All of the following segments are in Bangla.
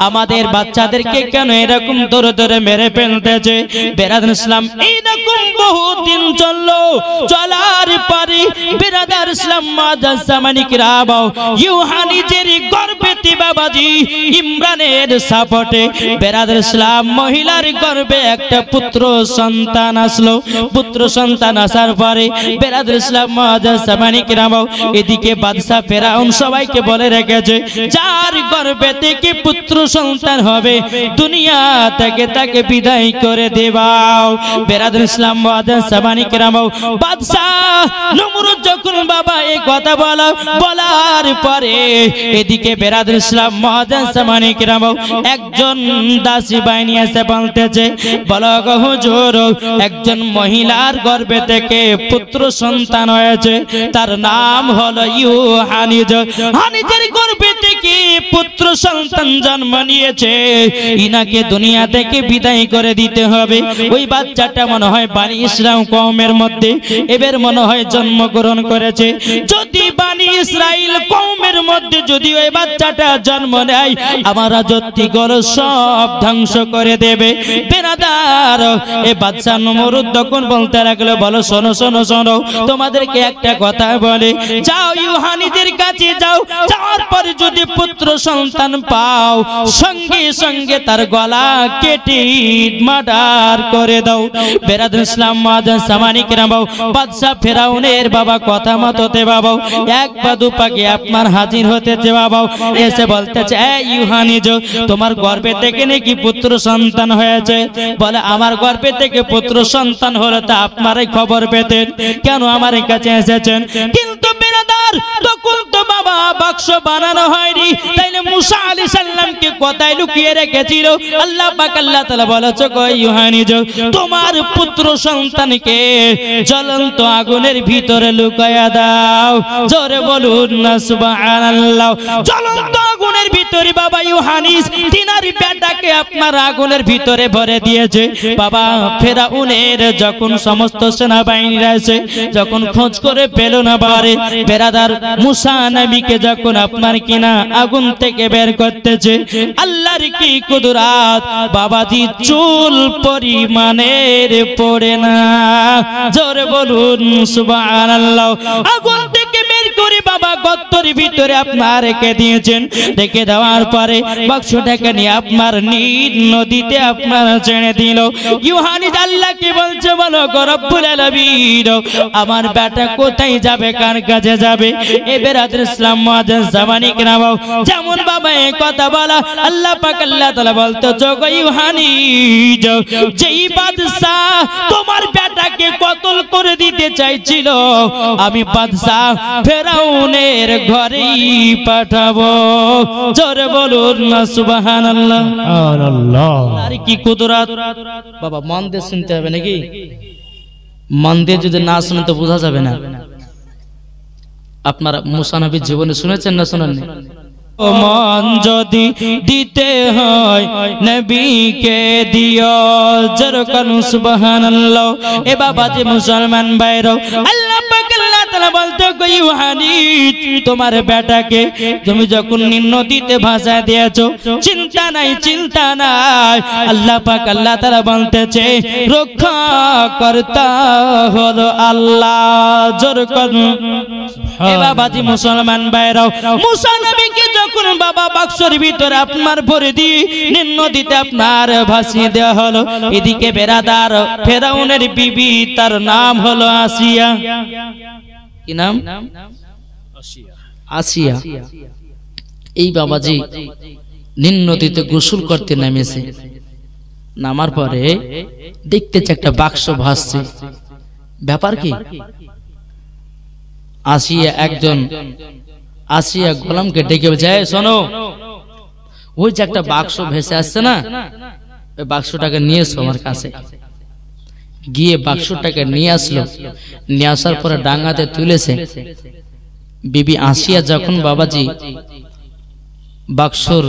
আমাদের বাচ্চাদেরকে কেন এরকম ধরে ধরে মেরে ফেলতেছে? বেরাদার ইসলাম এইরকম বহুদিন চললো, চলার পরে বেরাদার ইসলাম মাদ্রাসামানি কিরাম ইউহানিজের গর্ভেতে বাবাজি ইমরানের সাপোর্টে বেরাদার ইসলাম মহিলার গর্ভে একটা পুত্র সন্তান আসলো। পুত্র সন্তান আসার পরে বেরাদার ইসলাম মাদ্রাসামানি কিরাম এদিকে বাদশা ফেরাউন সবাইকে বলে রেখেছে, যার গর্ভে থেকে পুত্র সন্তান হবে দুনিয়া থেকে তাকে বিদায় করে দেবাও। বেরাদার ইসলাম মাদ্রাসামানি কিরাম বাদশা নমরুদ যখন বাবা এই কথা বলার পরে এদিকে বেরাদার ইসলাম মাদ্রাসামানি কিরাম একজন দাসী বাহিনী এসে বলতেছে, বলো গো হুজুর, একজন মহিলার গর্ভে থেকে পুত্র সন্তান হয়েছে, তার নাম হলো ইউহানিজ। হানিজের গর্ভে থেকে পুত্র সন্তান জন্ম নিয়েছে, ইনাকে দুনিয়া থেকে বিদায় করে দিতে হবে। ওই বাচ্চাটা মনে হয় বানি ইসরাইল কওমের মধ্যে এবার মনে হয় জন্মগ্রহণ করেছে। যদি বানি ইসরাইল কওমের মধ্যে যদি ওই বাচ্চাটা জন্ম নেয়, আমার রাজত্বগুলো সব ধ্বংস করে দেবে। বেরাদার এই বাদশা নমরুদ তখন বলতে লাগলো, বলো শোনো শোনো শোনো, তোমাদেরকে একটা কথা বলে, যাও ইউহানিজের কাছে যাও, যাওয়ার পরে যদি পুত্র সন্তান পাও সঙ্গে সঙ্গে তার গলা কেটে মার্ডার করে দাও। বেরাদার ইসলাম মাদ্রাসামানি কিরাম বাদশা ফেরাউনের বাবা কথা মতোতে বাবা এক পা দু পাকে আপনার হাজির হতেছে বাবা, এসে বলতেছে, ইউহানিজ তোমার গর্ভে থেকে নাকি পুত্র সন্তান হয়েছে? বলে আমার গর্ভে থেকে পুত্র সন্তান হলে তা আপনারাই খবর পেতেন, কেন আমার কাছে এসেছেন? কিন্তু বেরাদার তখন তো বাবা বাক্স বানানো হয়নি, তাইলে মুসা আলাইহিস সালামকে কোথায় লুকিয়ে রেখেছিল? আল্লাহ পাক আল্লাহ তাআলা বলেছে, গো ইউহানিজ তোমার পুত্র সন্তানকে জ্বলন্ত আগুনের ভিতরে লুকায়া দাও। জোরে বলুন না সুবহানাল্লাহ। জ্বলন্ত আগুনের ভিতরে বাবা ইউহানিজ তিনার বেটাকে আপনার আগুনের ভিতরে ভরে দিয়েছে। বাবা ফেরাউনের যখন সমস্ত সেনাবাহিনীরা এসে যখন খোঁজ করে পেল না বারে বেরাদার মুসা নবীকে যখন আপনার কিনা আগুন থেকে বের করতেছে, আল্লাহর কি কুদরত, বাবাজি চুল পরিমাণের পড়ে না। জোরে বলুন সুবহানাল্লাহ। আগুন থেকে বের করে বাবা গর্তের ভিতরে আপনার রেখে দিয়েছেন। রেখে দেওয়ার পরে বাক্সটাকে নিয়ে আপনার নীল নদীতে আপনার ছেড়ে দিল। ইউহানিজ আল্লাহকে বলছে, বলো গো রব্বুল আলামিন আমার বেটা কোথায় যাবে, কার কাছে যাবে? এ বেরাদার ইসলাম মাদ্রাসামানি কিরাম যেমন বাবা এই কথা বলা, আল্লাহ পাক আল্লাহ তাআলা বলতে, গো ইউহানিজ যেই বাদশা তোমার বেটাকে কতল করে দিতে চাইছিল, আমি বাদশা ফেরাউনের ঘরেই পাঠাবো। জোরে বলুন না সুবহানাল্লাহ। সুবহানাল্লাহ। আর কি কুদরত বাবা, মন দিয়ে শুনতে হবে নাকি? মন দিয়ে যদি না শুনেন তো বোঝা যাবে না। আপনারা মুসা নবীর জীবনে শুনেছেন না শুনেননি? মন যদি দিতে হয় নবীকে দিও, জোরে বলুন সুবহানাল্লাহ। এ বাবা যে মুসলমান ভাইরা, আল্লাহ পাক আল্লাহ তাআলা বলতে, গো ইউহানিজ তোমার বেটাকে তুমি যখন নদীতে ভাসায় দিয়েছো, চিন্তা নাই চিন্তা নাই, আল্লাহ পাক আল্লাহ তাআলা বলতেছে রক্ষা কর্তা হলো আল্লাহ। জোরে বলুন। এ বাবা যে মুসলমান ভাইরা, মুসা নবীকে যখন বাবা বাক্সের ভিতরে আপনার ভরে দিয়ে নদীতে আপনার ভাসিয়ে দেওয়া হলো, এদিকে বেরাদার ফেরাউনের বিবি, তার নাম হলো আসিয়া। কি নাম? আসিয়া। এই বাবাজি নীল নদীতে গোসল করতে নেমেছে। নামার পরে দেখতেছে একটা বাক্স ভাসছে। ব্যাপার কি? আসিয়া গোলামকে ডেকে যায়, শোনো ওই যে একটা বাক্স ভেসে আসছে না, ওই বাক্সটাকে নিয়ে এসো আমার কাছে। গিয়ে বাক্সটাকে নিয়ে আসলো। নিয়ে আসার পরে ডাঙ্গাতে তুলেছে। বিবি আসিয়া যখন বাবাজি বাক্সর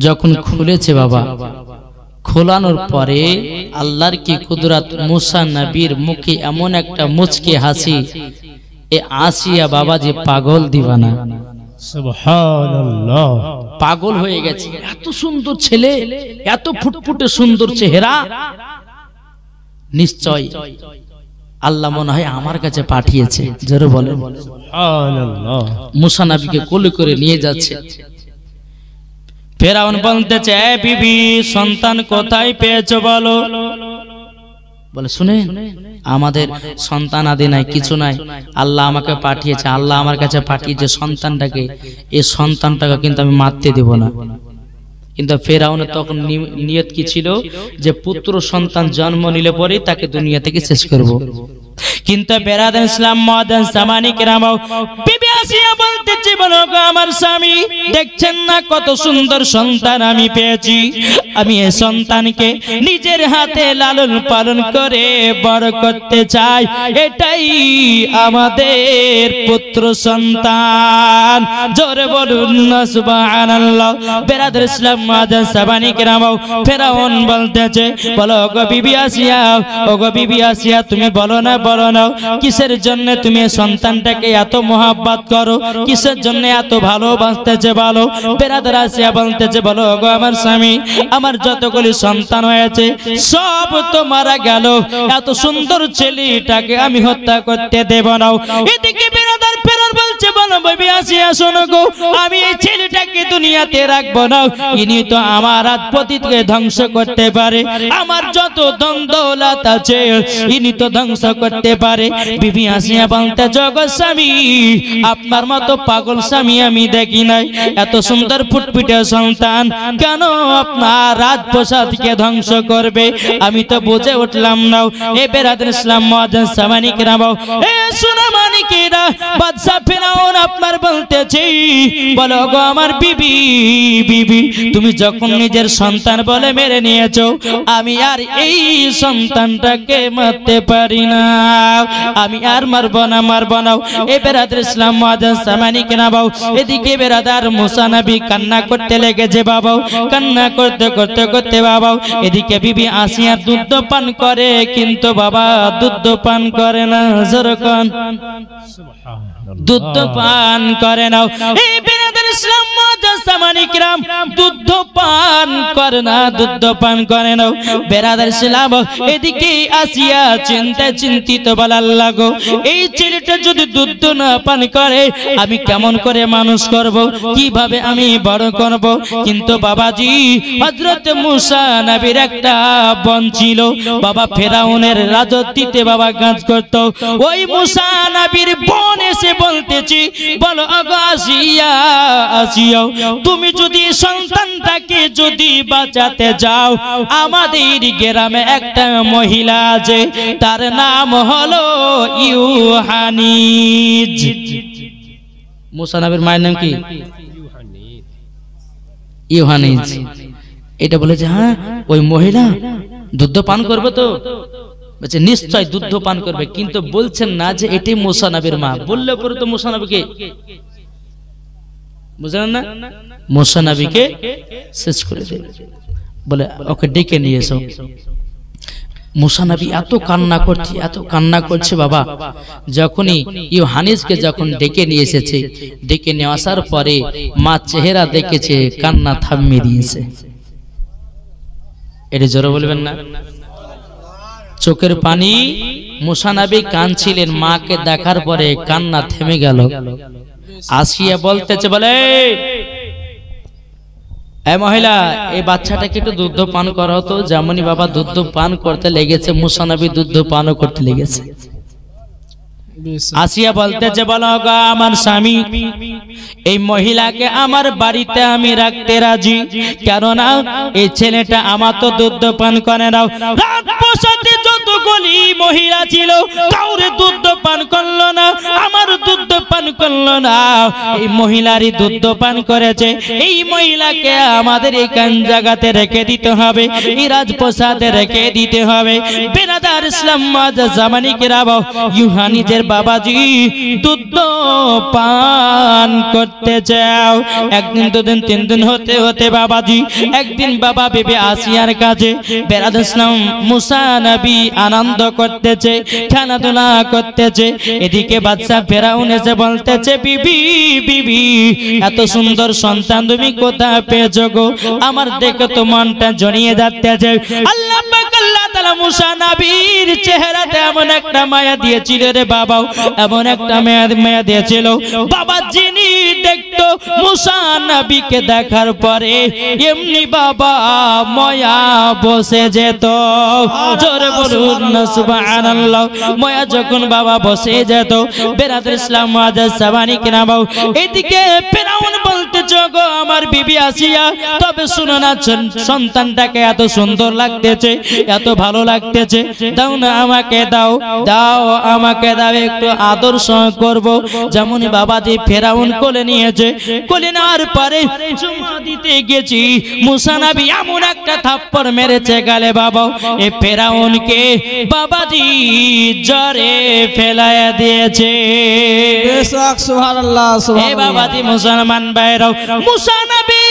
যখন খুলেছে বাবা, খোলানোর পরে আল্লাহর কি কুদরত, মুসা নবীর মুখে এমন একটা মুচকি হাসি। এ আসিয়া বাবাজি পাগল দিবানা। সুবহানাল্লাহ, পাগল হয়ে গেছে। এত সুন্দর ছেলে, এত ফুটফুটে সুন্দর চেহারা, নিশ্চয় আল্লাহ মনে হয় আমার কাছে পাঠিয়েছে। জোরে বলেন সুবহানাল্লাহ। মুসা নবীকে কোলে করে নিয়ে যাচ্ছে। ফেরাউন বলতেছে, এ বিবি, সন্তান কোথায় পেয়েছো বলো। বলে, শুনে, আমাদের সন্তান আদি নাই, কিছু নাই, আল্লাহ আমাকে পাঠিয়েছে, আল্লাহ আমার কাছে পাঠিয়েছে সন্তানটাকে, এই সন্তানটাকে কিন্তু আমি মারতে দেব না। কিন্তু ফেরাউনের তখন নিয়ত কি ছিল, যে পুত্র সন্তান জন্ম নিলে পরে তাকে দুনিয়া থেকে শেষ করব। কিন্তু বেরাদার ইসলাম মুআদ্দান জামানি কেরাম বিবি আসিয়া বলতেছে, বলো গো আমার স্বামী, দেখছেন না কত সুন্দর সন্তান আমি পেয়েছি, আমি এই সন্তানকে নিজের হাতে লালন পালন করে বড় করতে চাই, এটাই আমাদের পুত্র সন্তান। জোরে বলুন না সুবহানাল্লাহ। বেরাদার ইসলাম মুআদ্দান জামানি কেরাম ফেরাউন বলতেছে, বলো গো বিবি আসিয়া, ও গো বিবি আসিয়া, তুমি বলো না, বলো না, কিসের জন্য তুমি সন্তানটাকে এত মোহাব্বত করো, কিসের জন্য এত ভালোবাসতেছে বলো। বেরাদার আসিয়া বলতেছে, বলো গো আমার স্বামী, আমার যতগুলি সন্তান হয়েছে সব তো মারা গেল, এত সুন্দর ছেলেটাকে আমি হত্যা করতে দেব না। এদিকে বেরাদার ফেরাউন বলছে, বলো বিবি আসিয়া, শোনো গো, আমি এই ছেলেটাকে দুনিয়াতে রাখবো না, ইনি তো আমার রাজপতিকে ধ্বংস করতে পারে, আমার যত ধন দৌলত আছে ইনি তো ধ্বংস করতে পারে। বিবি আসিয়া বলতে, জগৎ স্বামী, আপনার মতো পাগল স্বামী আমি দেখি নাই, এত সুন্দর ফুটফুটে সন্তান কেন আপনার রাজপ্রাসাদকে ধ্বংস করবে, আমি তো বুঝে উঠলাম না। এ বেরাদার ইসলাম মুআদ্দান জামানি কেরাম, এ সোনা মানিকেরা, বাদশা ফেরাউন আপনার বলতেছে, বলো গো আমার বিবি, বিবি তুমি যখন নিজের সন্তান বলে মেরে নিয়েছো, আমি আর এই সন্তানটাকে মারতে পারি না, আমি আর মারবো না, মারবো না। এ বেরাদার ইসলাম মুআদ্দান জামানি কেরাম, এদিকে বেরাদার মুসা নবী কান্না করতে লেগেছে বাবা, কান্না করতে করতে করতে বাবা, এদিকে বিবি আসিয়া দুধ পান করে, কিন্তু বাবা দুধ পান করে না। যেরকম দুধ পান করে না, এই বেরাদার ইসলাম মুআদ্দান জামানি কেরাম দুধ পান করে না, দুধ পান করে না। বেরাদার ইসলাম এদিকে আসিয়া চিন্তিত, বলে, আল্লাহ গো, এই ছেলেটা যদি দুধ না পান করে আমি কেমন করে মানুষ করব, কিভাবে আমি বড় করব। কিন্তু বাবাজি, হযরত মুসা নবীর একটা বোন ছিল, বাবা ফেরাউনের রাজত্বে বাবা কাজ করত। ওই মুসা নবীর বোন এসে বলতেছি, বলো আগো আসিয়া, আসিয়া, তুমি যদি সন্তানটাকে যদি বাঁচাতে যাও, আমাদের গ্রামে একটা মহিলা আছে, তার নাম হলো ইউহানিজ। মুসা নবীর মায়ের নাম কি? ইউহানিজ। এটা বলেছে, হ্যাঁ ওই মহিলা দুধ পান করবে তো? বলছে নিশ্চয় দুধ পান করবে, কিন্তু বলছেন না যে এটি মুসা নবীর মা। বললে পরে তো মুসা নবীকে, বুঝলেন না, মুসা নবীকে শেষ করে দেবে। বলে ওকে ডেকে নিয়ে এসো। মুসা নবী এত কান্না করছে বাবা। যখনই ইউহানিজকে যখন ডেকে নিয়ে এসেছে, ডেকে নিয়ে আসার পরে মা চেহারা দেখেছে, কান্না থামিয়ে দিয়েছে। এটা জোরে বলবেন না? চোখের পানি, মুসা নবী কাঁদছিলেন, মাকে দেখার পরে কান্না থেমে গেল। আসিয়া বলতেছে, বলে, এই মহিলা, এই বাচ্চাটাকে একটু দুধ পান করাও তো। যেমনই বাবা দুধ পান করতে লেগেছে, মুসা নবী দুধ পানও করতে লেগেছে। আসিয়া বলতেছে, বলো গো আমার স্বামী, এই মহিলাকে আমার বাড়িতে আমি রাখতে রাজি, কেননা এই ছেলেটা আমার তো দুধ পান করে নাও। রাজপ্রাসাদে যতগুলি মহিলা ছিল কাউরে দুধ পান করলো না, আমার দুধ পান করলো না। এই মহিলারই দুধ পান করেছে, এই মহিলাকে আমাদের এইখান জায়গাতে রেখে দিতে হবে, এই রাজপ্রাসাদে রেখে দিতে হবে। বেরাদার ইসলাম মুআদ্দান জামানি কেরাম ইউহানিজের বাবাজি দুধ পান করতে চাও। একদিন দুদিন তিন দিন হতে হতে বাবাজি একদিন বাবা বিবি আসিয়ার কাছে বেরাদুল ইসলাম মুসা নবী আনন্দ করতেছে, খেলাধুলা করতেছে। এদিকে বাদশা ফেরাউন এসে বলতেছে, বিবি বিবি এত সুন্দর সন্তান তুমি কোথায় পেয়েছো গো? আমার দেখে তো মনটা জড়িয়ে যাচ্ছে। আল্লাহ পাক আল্লাহ তাআলা মুসা নবীর চেহারাতে এমন একটা মায়া দিয়েছিল রে বাবা, এমন একটা মায়া দিয়েছিল বাবা, যিনি দেখতো মুসা নবীকে দেখার পরে এমনি বাবা মায়া বসে যেত। জোরে বলুন না সুবহানাল্লাহ। মায়া যখন বাবা বসে যেত বেরাদুল ইসলাম মুআজ্জাজ সাবানি কিনাবাও এদিকে ফেরাউন বলতেছে, গো আমার বিবি আসিয়া তবে শুনো না, সন্তানটাকে এত সুন্দর লাগতেছে, এত ভালো লাগতেছে, দাও না আমাকে, দাও দাও আমাকে দাও, একটু আদর্শ করব। যেমন বাবাজি ফেরাউন কোলে নিয়েছে, কোলে নেওয়ার পরে চুমা দিতে গেছি, মুসা নবী এমন একটা থাপ্পড় মেরেছে গালে বাবা, এ ফেরাউনকে বাবাজি জ্বরে ফেলায়া দিয়েছে। সুবহানাল্লাহ সুবহানাল্লাহ। এ বাবাজি মুসলমান ভাইরাও, মুসা নবী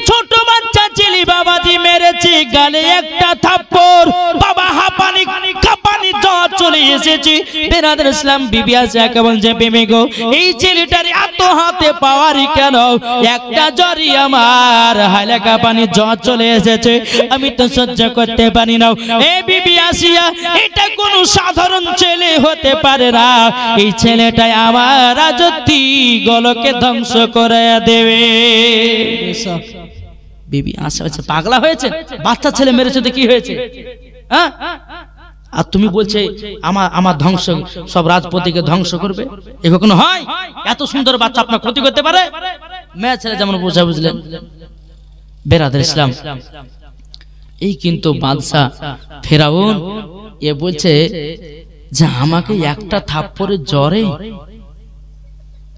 ছোট বাচ্চা ছিলি বাবাজি মেরেছি গালে একটা থাপ্পড়, বাবা হাঁপানি কাঁপানি জ্বর চলে এসেছি। বেরাদুল ইসলাম বিবি আসিয়াকে বলছে, বেমে গো এই ছেলেটার এত হাতে পাওয়ারই কেন? একটা জ্বরই আমার হাইলা কাঁপানি জ্বর চলে এসেছে, আমি তো সহ্য করতে পারি না। এ বিবি আসিয়া এটা কোনো সাধারণ ছেলে হতে পারে না, এই ছেলেটাই আমার রাজত্বী গলকে ধ্বংস করে দেবে। বিবি আসিয়া পাগলা হয়েছে, বাচ্চা ছেলে মেরেছে তো কি হয়েছে? হ্যাঁ, আর তুমি বলছে আমার ধ্বংস, সব রাজপতিকে ধ্বংস করবে, এ কখনো হয়? এত সুন্দর বাচ্চা আপনার ক্ষতি করতে পারে? মেয়ে ছেলে যেমন বোঝা, বুঝলেন বেরাদুল ইসলাম। এই কিন্তু বাদশা ফেরাউন এ বলছে যে আমাকে একটা থাপ্পড়ে জ্বরে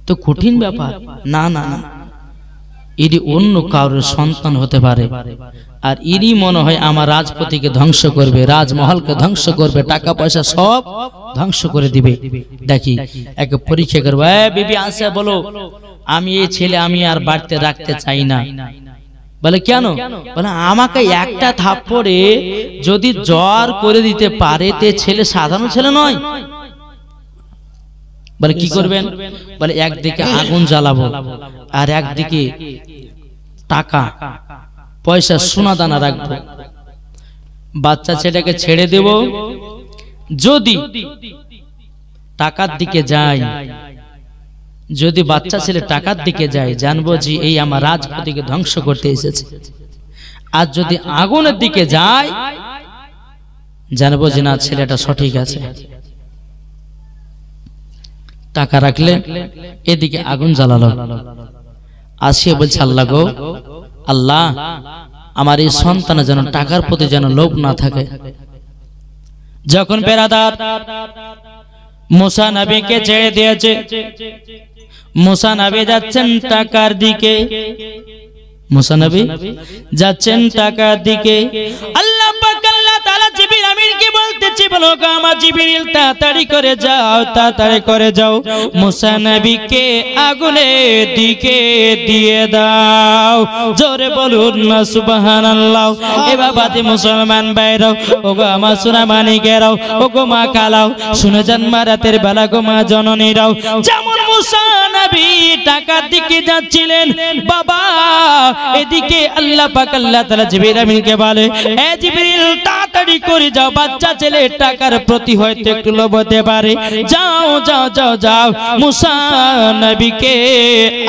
তো কঠিন ব্যাপার না, না না, এটি অন্য কারোর সন্তান হতে পারে, আর ইনি মনে হয় আমার রাজপতিকে ধ্বংস করবে, রাজমহলকে ধ্বংস করবে, টাকা পয়সা সব ধ্বংস করে দিবে। দেখি একে পরীক্ষা করবো। বিবি আসিয়া বলো, আমি এই ছেলে আমি আর বাড়িতে রাখতে চাই না। বলে কেন? বলে আমাকে একটা থাপ্পড়ে যদি জ্বর করে দিতে পারে তে ছেলে সাধারণ ছেলে নয়। বলে কি করবেন? বলে একদিকে আগুন জ্বালাবো আর একদিকে টাকা পয়সা সোনা দানা রাখবো, বাচ্চা ছেলেটাকে ছেড়ে দেব, যদি টাকার দিকে যায়, যদি বাচ্চা ছেলে টাকার দিকে যায় জানবো যে এই আমার রাজপতিকে ধ্বংস করতে এসেছে, আর যদি আগুনের দিকে যায় জানবো যে না ছেলেটা সঠিক আছে। টাকা রাখলে এদিকে আগুন জ্বালালো, আসিয়া বলছে আল্লাহ গো আল্লাহ, আমার এই সন্তানের যেন টাকার প্রতি যেন লোভ না থাকে। যখন বেরাদার মুসা নবীকে ছেড়ে দিয়েছে, মুসা নবী যাচ্ছেন টাকার দিকে, মুসা নবী যাচ্ছেন টাকার দিকে। আল্লাহ পাক আল্লাহ তাআলা জিবরিল আমিনকে বলতেছে, বলো গো আমার জিবরিল তাড়াতাড়ি করে যাও, তাড়াতাড়ি করে যাও, মুসা নবীকে আগুনের দিকে দিয়ে দাও। জোরে বলুন না সুবহানাল্লাহ। এ বাবাজি মুসলমান ভাইরাও, ও গো আমার সোনা মানিকেরাও, ও গো মা খালাও, শুনে যান মা রাতের বেলা গো মা জননীরাও, যেমন মুসা নবী টাকার দিকে যাচ্ছিলেন বাবা, এদিকে আল্লাহ পাক আল্লাহ তাআলা জিবরিল আমিনকে বলে, এ জিবরিল তাড়াতাড়ি করে যাও, বাচ্চা ছেলে টাকার প্রতি হয়তো একটু লোভ হতে পারে, যাও যাও যাও যাও, মুসা নবীকে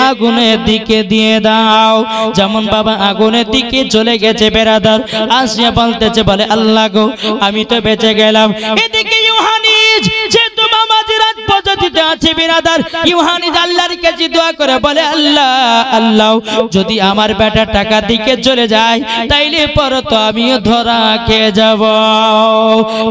আগুনের দিকে দিয়ে দাও। যেমন বাবা আগুনের দিকে চলে গেছে, বেরাদার আসিয়া বলতেছে, বলে আল্লাহ গো আমি তো বেঁচে গেলাম। এদিকে ইউহানিজ যেহেতু বাবাজি রাত পদ্ধতিতে আছে, বেরাদার ইউহানিজ আল্লাহর কাছে দোয়া করে বলে, আল্লাহ আল্লাহ যদি আমার বেটা টাকা দিকে চলে যায় তাইলে পরে তো আমিও ধরা খেয়ে যাব।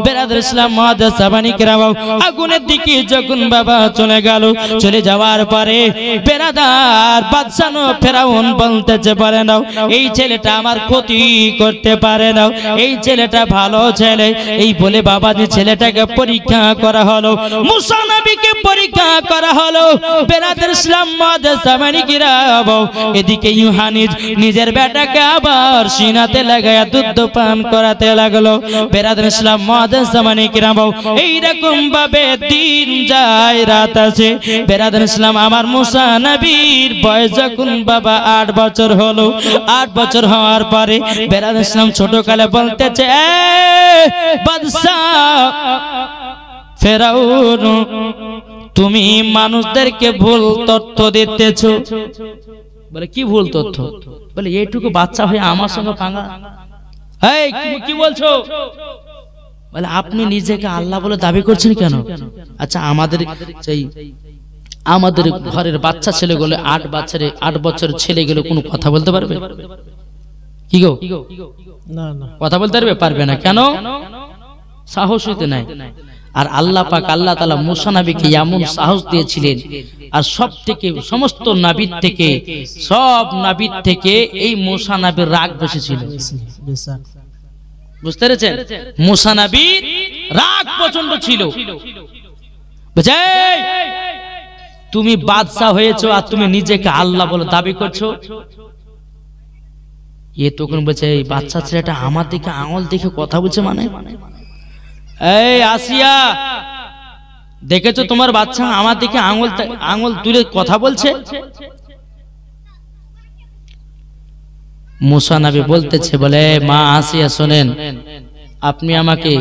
বেরাদুল ইসলাম মুআজ্জাজ সাবানি কিরাম আগুনের দিকে যখন বাবা চলে গেল, চলে যাওয়ার পরে বেরাদার বাদশাহ ফেরাউন বলতেছে, বলে নাও এই ছেলেটা আমার ক্ষতি করতে পারে না, এই ছেলেটা ভালো ছেলে। এই বলে বাবাজি ছেলেটাকে পরীক্ষা করা হলো, মুসা নবীকে পরীক্ষা করা হলো বেরাদার ইসলাম মুআজ্জাজ সামানী কিরাম এদিকে ইউহানিজ নিজের বেটাকে আবার সিনাতে লাগায়া দুধ পান করাতে লাগলো বেরাদার ইসলাম মুআজ্জাজ সামানী কিরাম এইরকম ভাবে দিন যায় রাত আছে বেরাদার ইসলাম আমার মুসা নবীর বয়স যখন বাবা 8 বছর হলো 8 বছর হওয়ার পরে বেরাদার ইসলাম ছোটকালে বলতেছে বাদশা ফেরাউন তুমি মানুষদেরকে ভুল তথ্য দিতেছো বলে কি ভুল তথ্য বলে এইটুকু বাচ্চা হয়ে আমার সঙ্গে পাঙ্গা এই তুমি কি বলছো বলে আপনি নিজেকে আল্লাহ বলে দাবি করছেন কেন আচ্ছা আমাদের ঘরের বাচ্চা ছেলেগুলো 8 বছরের ছেলেগুলো কোনো কথা বলতে পারবে কি গো না না কথা বলতে পারবে না কেন সাহস হইতে নাই আর আল্লাহ পাক আল্লাহ তাআলা মুসা নবীকে এমন সাহস দিয়েছিলেন আর সমস্ত নবীর থেকে এই মুসা নবীর রাগ বেশি ছিল বুঝতে পেরেছেন মুসা নবীর রাগ প্রচন্ড ছিল বুঝে তুমি বাদশা হয়েছো আর তুমি নিজেকে আল্লাহ বলে দাবি করছো এ তখন বলছে এই বাচ্চা ছেলেটা আমার দিকে আঙুল দেখে কথা বলছে মানে এই আসিয়া দেখেছো তোমার বাচ্চা আমার দিকে আঙুল তুলে কথা বলছে মুসা নবী বলতেছে বলে মা আসিয়া শুনেন আপনি আমাকে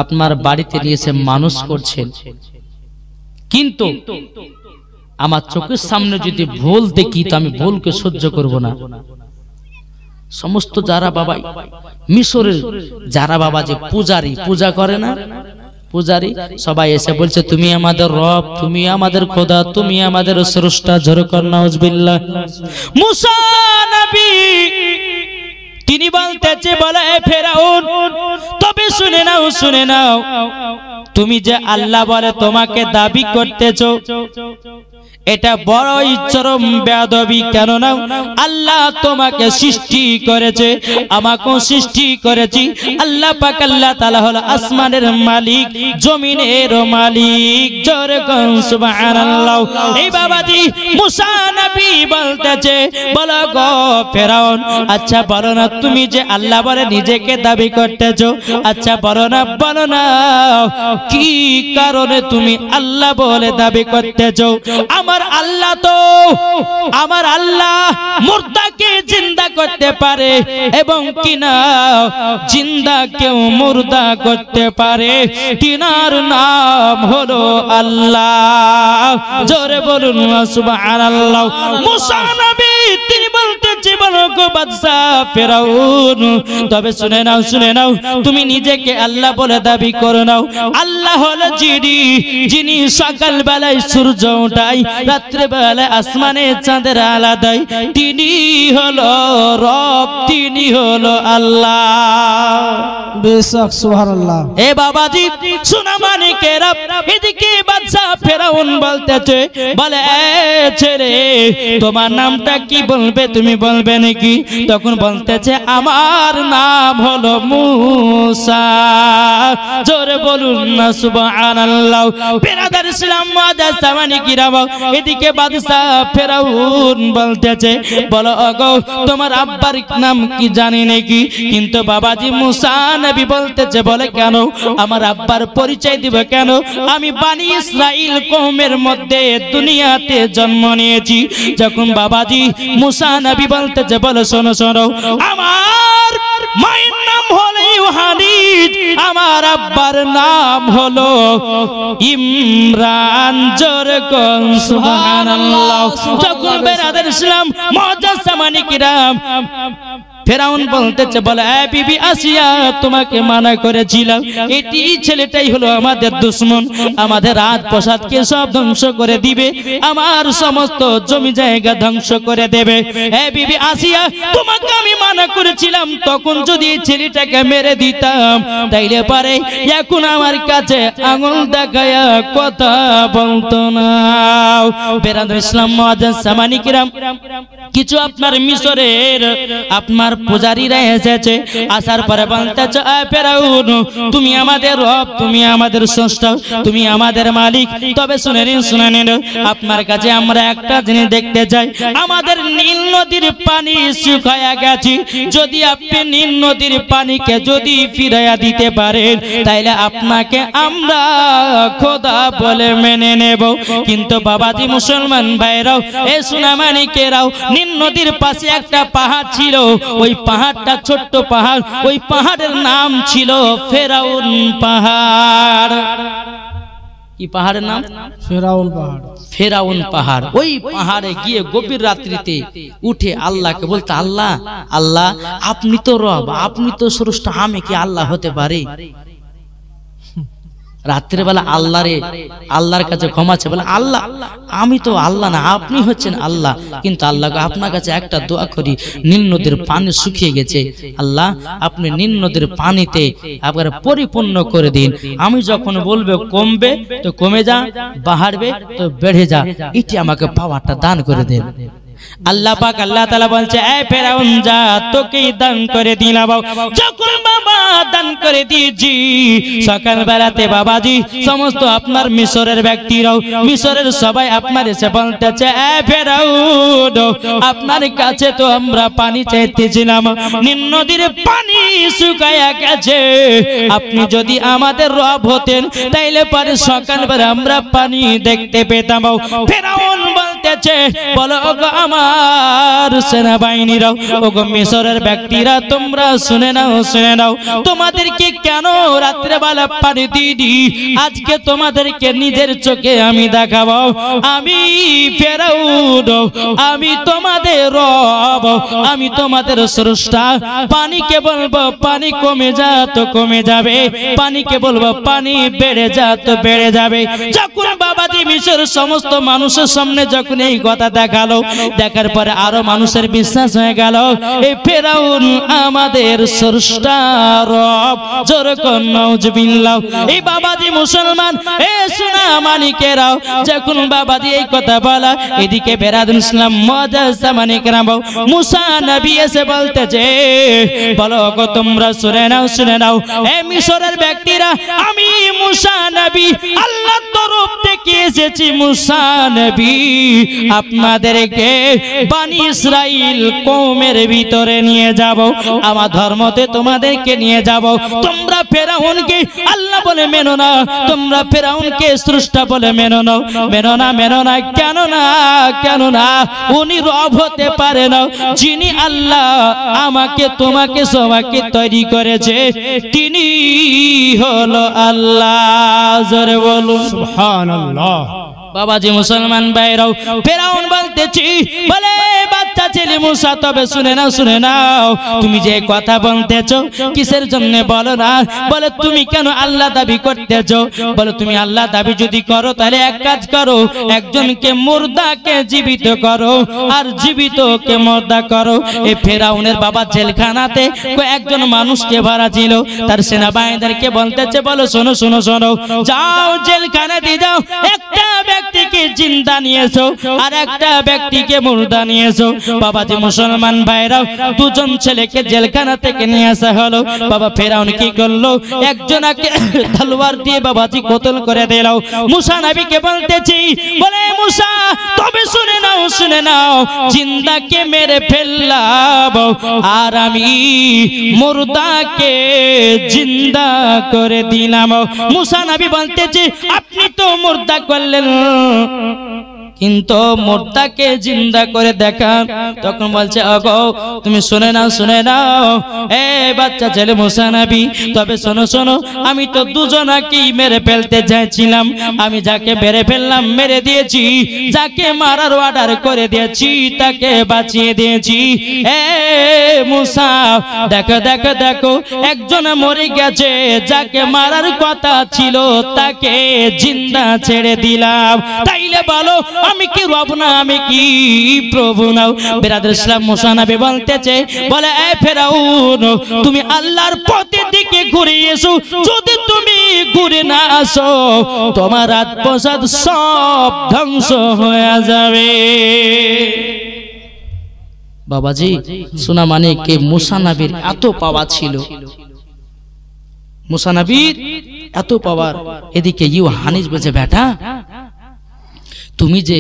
আপনার বাড়িতে নিয়ে এসে মানুষ করছেন কিন্তু আমার চোখের সামনে যদি ভুল দেখি তো আমি ভুলকে সহ্য করব না সমস্ত যারা বাবা মিশরের যারা বাবা যে পূজা করে না পূজারি সবাই এসে বলছে তুমি আমাদের রব তুমি আমাদের খোদা তুমি আমাদের স্রষ্টা জোরে কর নাউজুবিল্লাহ মুসা নবী তিনি বলতেছে বলে ফেরাউন তবে শুনে নাও তুমি যে আল্লাহ বলে তোমাকে দাবি করতেছো এটা বড়ই চরম বেয়াদবি কেন না আল্লাহ তোমাকে সৃষ্টি করেছে আমাকেও সৃষ্টি করেছি আল্লাহ পাক আল্লাহ তাআলা হলো আসমানের মালিক জমিনের মালিক জোরে কোন সুবহানাল্লাহ এই বাবাজি মুসা নবী বলতেছে বলো গো ফেরাউন আচ্ছা বলো না তুমি যে আল্লাহ বলে নিজেকে দাবি করতেছো আচ্ছা বলো না কি কারণে তুমি আল্লাহ বলে দাবি করতেছো আমার আল্লাহ মুর্দাকে জিন্দা করতে পারে এবং কিনা জিন্দা কেউ মুর্দা করতে পারে তিনার নাম হলো আল্লাহ জোরে বলুন সুবহানাল্লাহ মুসা নবী তিনি বলতেছে বলো গো বাদশা ফেরাউন তবে শুনে নাও তুমি নিজেকে আল্লাহ বলে দাবি করো নাও আল্লাহ হলো যিনি সকাল বেলায় সূর্য ওঠায় রাত্রে বেলায় আসমানে চাঁদের আলো দেয় তিনি হলো রব তিনি হলো আল্লাহ বেশক সুবহানাল্লাহ এ বাবাজি শোনা মানিকেরা এদিকে বাদশা ফেরাউন বলতেছে বলে ছেড়ে তোমার নামটা কি বলবে তুমি বলবে নাকি তখন বলতেছে আমার নাম হলো মুসা জোরে বলুন না সুবহানাল্লাহ বেরাদার ইসলাম মুআজ্জাজ সামানী কিরাম এদিকে বাদশা ফেরাউন বলতেছে বলো ওগো তোমার আব্বার নাম কি জানি নাকি কিন্তু বাবাজি মুসা নবী বলতেছে বলে কেন আমার আব্বার পরিচয় দিব কেন আমি বনি ইসরাইল কওমের মধ্যে দুনিয়াতে জন্ম নিয়েছি যখন বাবাজি মুসা নবী বলতেছে বলে শোনো আমার মায়ের নাম হলো ইউহানিজ আমার আব্বার নাম হলো ইমরান জোরে কোন সুবহানাল্লাহ যখন বেরাদার ইসলাম মুআজ্জাজ সামানী কিরাম ফেরাউন বলতেছে বলে বিবি আসিয়া তোমাকে মানা করেছিলাম এটি ছেলেটাই হলো আমাদের দুশমন আমাদের রাজপ্রাসাদকে সব ধ্বংস করে দিবে আমার সমস্ত জমি জায়গা ধ্বংস করে দেবে বিবি আসিয়া তোমাকে আমি মানা করেছিলাম তখন যদি ছেলেটাকে মেরে মেরে দিতাম, তাইলে পারে এখন আমার কাছে আঙুল দেখায়া কথা বলতো না। বেরাদুল ইসলাম মুআজ্জাজ সামানী কিরাম, কিছু আপনার মিশরের আপনার পূজারীরা এসেছে, আসার পরে বলতেছে ফেরাউন তুমি আমাদের রব, তুমি আমাদের স্রষ্টা, তুমি আমাদের মালিক, তবে শুনে নিন আপনার কাছে আমরা একটা জিনিস দেখতে চাই, আমাদের নীল নদীর পানি শুকায়া গেছে, যদি আপনি নীল নদীর পানিকে যদি ফিরাইয়া দিতে পারেন তাইলে আপনাকে আমরা খোদা বলে মেনে নেব। কিন্তু বাবাজি মুসলমান ভাইরাও, এ সোনামানিকেরাও, নীল নদীর পাশে একটা পাহাড় ছিল, ওই পাহাড়টা ছোট্ট পাহাড়, ওই পাহাড়ের নাম ছিল ফেরাউন পাহাড়। কি পাহাড়ের নাম? ফেরাউন পাহাড়। ফেরাউন পাহাড়। ওই পাহাড়ে গিয়ে গভীর রাত্রিতে উঠে আল্লাহকে বলতে, আল্লাহ আল্লাহ আপনি তো রব, আপনি তো স্রষ্টা, আমি কি আল্লাহ হতে পারি? রাত্রিবেলা আল্লাহর কাছে ক্ষমা চেয়ে বলে, আল্লাহ আমি তো আল্লাহ না, আপনি হচ্ছেন আল্লাহ, কিন্তু আল্লাহ আপনার কাছে একটা দোয়া করি, নীল নদীর পানি শুকিয়ে গেছে, আল্লাহ আপনি নীল নদীর পানিতে একবারে পরিপূর্ণ করে দিন, আমি যখন বলবে কমবে তো কমে যা, বাড়বে তো বেড়ে যা, এটি আমাকে পাওয়ারটা দান করে দেন। আল্লাহ পাক আল্লাহ তাআলা বলছে, এ ফেরাউন যা, তোকে দান করে দিলাম। যখন বাবা দান করে দিয়েছি, সকাল বেলাতে বাবাজি সমস্ত আপনার মিশরের ব্যক্তিরাও, মিশরের সবাই আপনার এসে বলতেছে, এ ফেরাউন আপনার কাছে তো আমরা পানি চাইতেছিলাম, নীল নদীর পানি শুকায়া গেছে, আপনি যদি আমাদের রব হতেন তাইলে পরে সকাল বেলা আমরা পানি দেখতে পেতাম। ফেরাউন বলতেছে, বলো আমার সেনাবাহিনীরাও, ওগো মিশরের ব্যক্তিরা, তোমরা শুনে নাও, তোমাদেরকে কেন রাত্রেবেলা পানি দিই, আজকে তোমাদেরকে নিজের চোখে আমি দেখাবো, আমি ফেরাউন, আমি তোমাদের রব, আমি তোমাদের স্রষ্টা। পানিকে বলবো পানি কমে যা তো কমে যাবে, পানিকে বলবো পানি বেড়ে যা তো বেড়ে যাবে। যখন বাবাজি মিশর সমস্ত মানুষের সামনে যখন এই কথা দেখালো, দেখার পরে আরো মানুষের বিশ্বাস হয়ে গেল, এই ফেরাউন আমাদের স্রষ্টা রব। জোরে কোন নাউজুবিল্লাহ। এই বাবাজি মুসলমান, এ সোনামানিকেরাও, যখন বাবাজি এই কথা বলা, এদিকে বেরাদুল ইসলাম মুআজ্জাজ সামানী কেরাম, মুসা নবী এসে বলতেছে, বলো গো তোমরা শুনে নাও, এ মিশরের ব্যক্তিরা, আমি মুসা নবী আল্লাহর তরফ থেকে এসেছি, মুসা নবী আপনাদেরকে বনি ইসরাইল কওমের ভিতরে নিয়ে যাব, আমার ধর্মতে তোমাদেরকে নিয়ে যাব। তোমরা ফেরাউনকে আল্লাহ বলে মেনো না, তোমরা ফেরাউনকে স্রষ্টা বলে মেনো না। কেন না উনি রব হতে পারে না, যিনি আল্লাহ আমাকে তোমাকে সবাইকে তৈরি করেছে তিনি হলো আল্লাহ। জোরে বলুন সুবহানাল্লাহ। বাবাজি মুসলমান ভাইরাও, ফেরাউন বলতেছি, বলে বাচ্চা ছেলে মুসা, তবে শুনে নাও, তুমি যে কথা বলতেছো কিসের জন্য বলো না, বলে তুমি কেন আল্লাহ দাবি করতেছো, বলে তুমি আল্লাহ দাবি যদি করো তাহলে এক কাজ করো, একজনকে মুর্দাকে জীবিত করো আর জীবিতকে মুর্দা করো। এই ফেরাউনের বাবা জেলখানাতে একজন মানুষকে ভরা ছিল, তার সেনাবাহিনীদেরকে বলতেছে, বলো শোনো, যাও জেলখানাতে যাও, একটা ব্যক্তিকে জিন্দা নিয়েছো আর একটা ব্যক্তিকে মুর্দা নিয়েছো। বাবাজি মুসলমান ভাইরাও, দুজন ছেলেকে জেলখানা থেকে নিয়ে আসা হলো। বাবা ফেরাউন কি করলো, একজনকে তলোয়ার দিয়ে বাবাজি কতল করে দিল। মুসা নবীকে বলতেছি, বলে মুসা তবে শুনে নাও, জিন্দাকে মেরে ফেললাম আর আমি মুর্দাকে জিন্দা করে দিলাম। মুসা নবী বলতেছি, আপনি তো মুর্দা করলেন কিন্তু মুর্দাকে জিন্দা করে দেখান। তখন বলছে, ওগো তুমি শুনে নাও, এ বাচ্চা ছেলে মুসা নবী, তবে শোনো, আমি তো দুজনকেই মেরে ফেলতে চাইছিলাম, আমি যাকে মেরে ফেললাম মেরে দিয়েছি, যাকে মারার অর্ডার করে দিয়েছি তাকে বাঁচিয়ে দিয়েছি। এ মুসা দেখো, একজন মরে গেছে, যাকে মারার কথা ছিল তাকে জিন্দা ছেড়ে দিলাম। তাইলে বলো আমি কি রব না, আমি কি প্রভু নাও। বিরাদর ইসলাম মুসা নবী বলতেছে, বলে এ ফেরাউন, তুমি আল্লাহর পথের দিকে ঘুরে এসো, যদি তুমি ঘুরে না আসো তোমার রাজপ্রাসাদ সব ধ্বংস হয়ে যাবে। বাবাজি শোনা মানে কে মুসা নবীর এত পাওয়া ছিল, মুসা নবীর এত পাওয়ার। এদিকে ইউহানিস বলছে, বেটা তুমি যে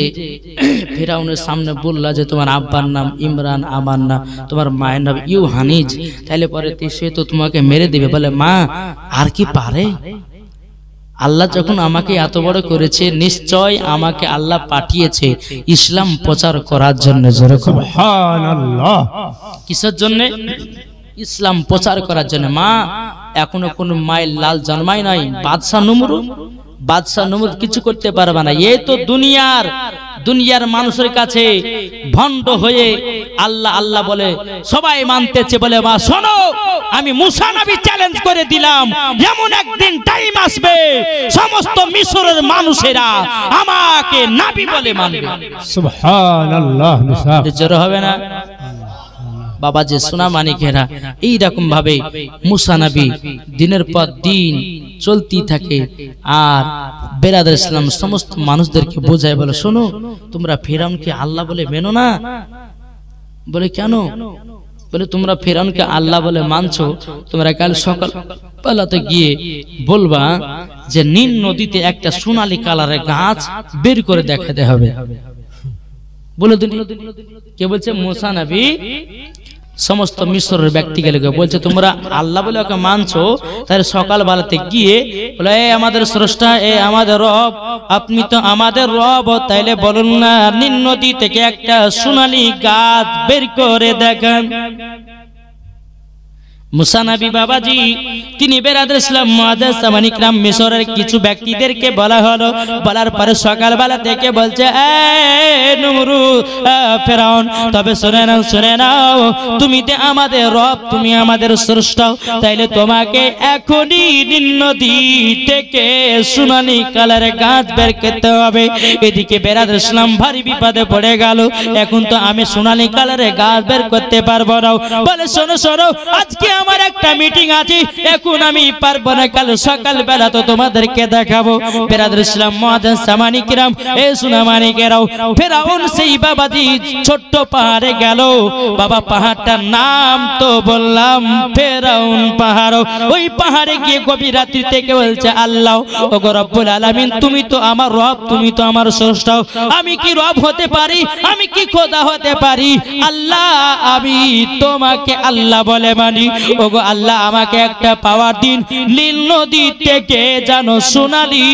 ফেরাউনের সামনে বললা যে তোমার আব্বার নাম ইমরান, আমার নাম, তোমার মায়ের নাম ইউহানিস, তাহলে পরে সে তো তোমাকে মেরে দিবে। বলে মা আর কি পারে, আল্লাহ যখন আমাকে এত বড় করেছে নিশ্চয় আমাকে আল্লাহ পাঠিয়েছে ইসলাম প্রচার করার জন্য। সুবহানাল্লাহ। কিসের জন্য? ইসলাম প্রচার করার জন্য। মা এখনো কোনো মায়ের লাল জন্মায় নাই। বাদশাহ নমরুদ কিছু করতে পারবে না। এই তো দুনিয়ার মানুষের কাছে ভণ্ড হয়ে আল্লাহ আল্লাহ বলে সবাই মানতেছে। বলে মা শোনো, আমি মুসা নবী চ্যালেঞ্জ করে দিলাম, এমন একদিন টাইম আসবে সমস্ত মিশরের মানুষেরা আমাকে নবী বলে মানবে। সুবহানাল্লাহ। জোরে হবে না বাবা? যে সোনা মানিকেরা এইরকম ভাবে মুসা নবী দিনের পর দিন চলতে থাকে। আর বেরাদার ইসলাম সমস্ত মানুষদেরকে বোঝায়, বলে শোনো, তোমরা ফেরাউনকে আল্লাহ বলে মেনো না। বলে কেন? বলে তোমরা ফেরাউনকে আল্লাহ বলে মানছো, তোমরা কাল সকাল বেলাতে গিয়ে বলবা যে নীল নদীতে একটা সোনালী কালারের গাছ বের করে দেখাতে হবে। বলে দিন কে বলছে? মুসা নবী সমস্ত মিশরের ব্যক্তিগুলোকে বলছে, তোমরা আল্লাহ বলে ওকে মানছো, তাহলে সকাল বেলাতে গিয়ে বলে এ আমাদের স্রষ্টা, এ আমাদের রব, আপনি তো আমাদের রব, তাইলে বলুন না নীল নদী থেকে একটা সোনালী গাছ বের করে দেখান। মুসা নবী বাবাজি তিনি বেরাদার ইসলাম মুআজ্জাজ সামানি کرام মিশরের কিছু ব্যক্তিদেরকে বলা হলো। বলার পরে সকালবেলা থেকে বলছে, এ নমরুদ, ফেরাউন, তবে শুনে নাও, তুমি তো আমাদের রব, তুমি আমাদের স্রষ্টা, তাইলে তোমাকে এখনই নীল নদী থেকে সোনালী কালারের গাছ বের করতে হবে। এদিকে বেরাদার ইসলাম ভারী বিপদে পড়ে গেল, এখন তো আমি সোনালী কালারের গাছ বের করতে পারবো না। বলে শোনো, আজকে আমার একটা মিটিং আছে, এখন আমি পারবো না, কাল সকাল বেলা তো তোমাদেরকে দেখাবো। বেরাদার ইসলাম মুআজ্জাজ সামানি کرام, এ সোনা মানিকেরাও, ফেরাউন সেই বাবাজি ছোট্ট পাহাড়ে গেল। বাবা পাহাড়টার নাম তো বললাম ফেরাউন পাহাড়। ওই পাহাড়ে গিয়ে গভীর রাত্রি থেকে বলছে, আল্লাহ ওগো রব্বুল আলামিন, তুমি তো আমার রব, তুমি তো আমার স্রষ্টা, আমি কি রব হতে পারি, আমি কি খোদা হতে পারি? আল্লাহ আমি তোমাকে আল্লাহ বলে মানি। ওগো আল্লাহ আমাকে একটা পাওয়ার দিন, নীল নদী থেকে যেন সোনালী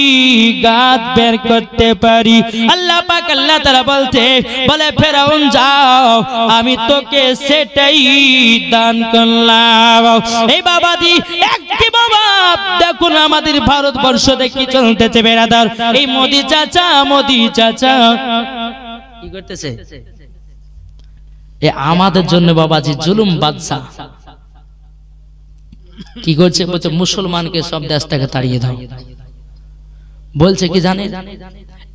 গাছ বের করতে পারি। আল্লাহ পাক আল্লাহ তাআলা বলে ফেরাউন যাও, আমি তোকে সেটাই দান করলাম। এই বাবাজি একটি বাবা দেখুন আমাদের ভারতবর্ষ দেখি চলতেছে বেরাদার, এই মোদি চাচা কি করতেছে? এ আমাদের জন্য বাবাজি জুলুম বাদশা কি করছে? বলছে মুসলমানকে সব দেশ থেকে তাড়িয়ে দাও। বলছে কি জানে?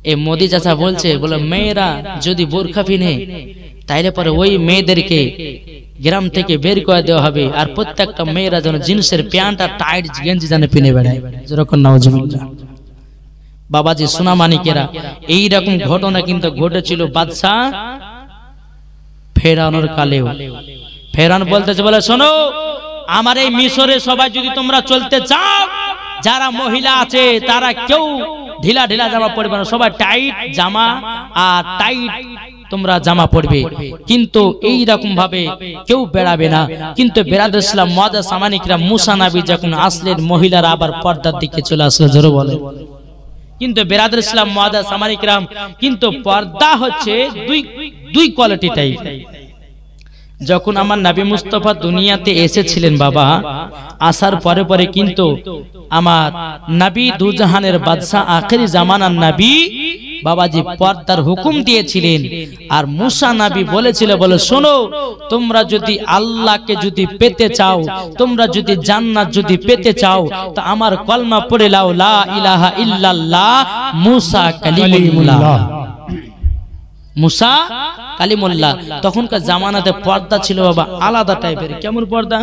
এই মোদি চাচা বলছে, বলে মেয়েরা যদি বোরখা পিনে তাইলে পরে ওই মেয়েদেরকে গ্রাম থেকে বের করে দেওয়া হবে, আর প্রত্যেকটা মেয়েরা যেন জিন্সের প্যান্ট আর টাইট গেঞ্জি যেন পিনে বেড়ায়। যেরকম নাউজুবিল্লাহ। বাবাজি সোনা মানিকেরা এইরকম ঘটনা কিন্তু ঘটেছিল বাদশাহ ফেরাউনের কালেও। ফেরাউন বলতেছে, বলে শোনো, আমার এই মিশরে সবাই যদি তোমরা চলতে চাও, যারা মহিলা আছে তারা কেউ ঢিলা জামা পরবে না, সবাই টাইট জামা আর টাইট তোমরা জামা পরবে, কিন্তু এই রকম ভাবে কেউ বেড়াবে না। কিন্তু বেরাদার ইসলাম মুআজ্জাজ সামানি کرام মুসা নবী যখন আসলেন, মহিলারা আবার পর্দার দিকে চলে আসলো। জোরে বলে। কিন্তু বেরাদার ইসলাম মুআজ্জাজ সামানি کرام কিন্তু পর্দা হচ্ছে দুই কোয়ালিটি টাইপ। যখন আমার নবী মুস্তাফা দুনিয়াতে এসেছিলেন বাবা, আসার পরে কিন্তু আমার নবী দুজাহানের বাদশা আখেরি জামানার নবী বাবাজি পর্দার হুকুম দিয়েছিলেন। আর মুসা নবী বলেছিল, বলে শোনো, তোমরা যদি আল্লাহকে যদি পেতে চাও, তোমরা যদি জান্নাত যদি পেতে চাও, তো আমার কলমা পড়ে লাও, লা ইলাহা ইল্লাল্লাহ মুসা কালিমুল্লাহ। মুসা কালিমুল্লাহ। তখনকার জামানাতে পর্দা ছিল বাবা আলাদা টাইপের। কেমন পর্দা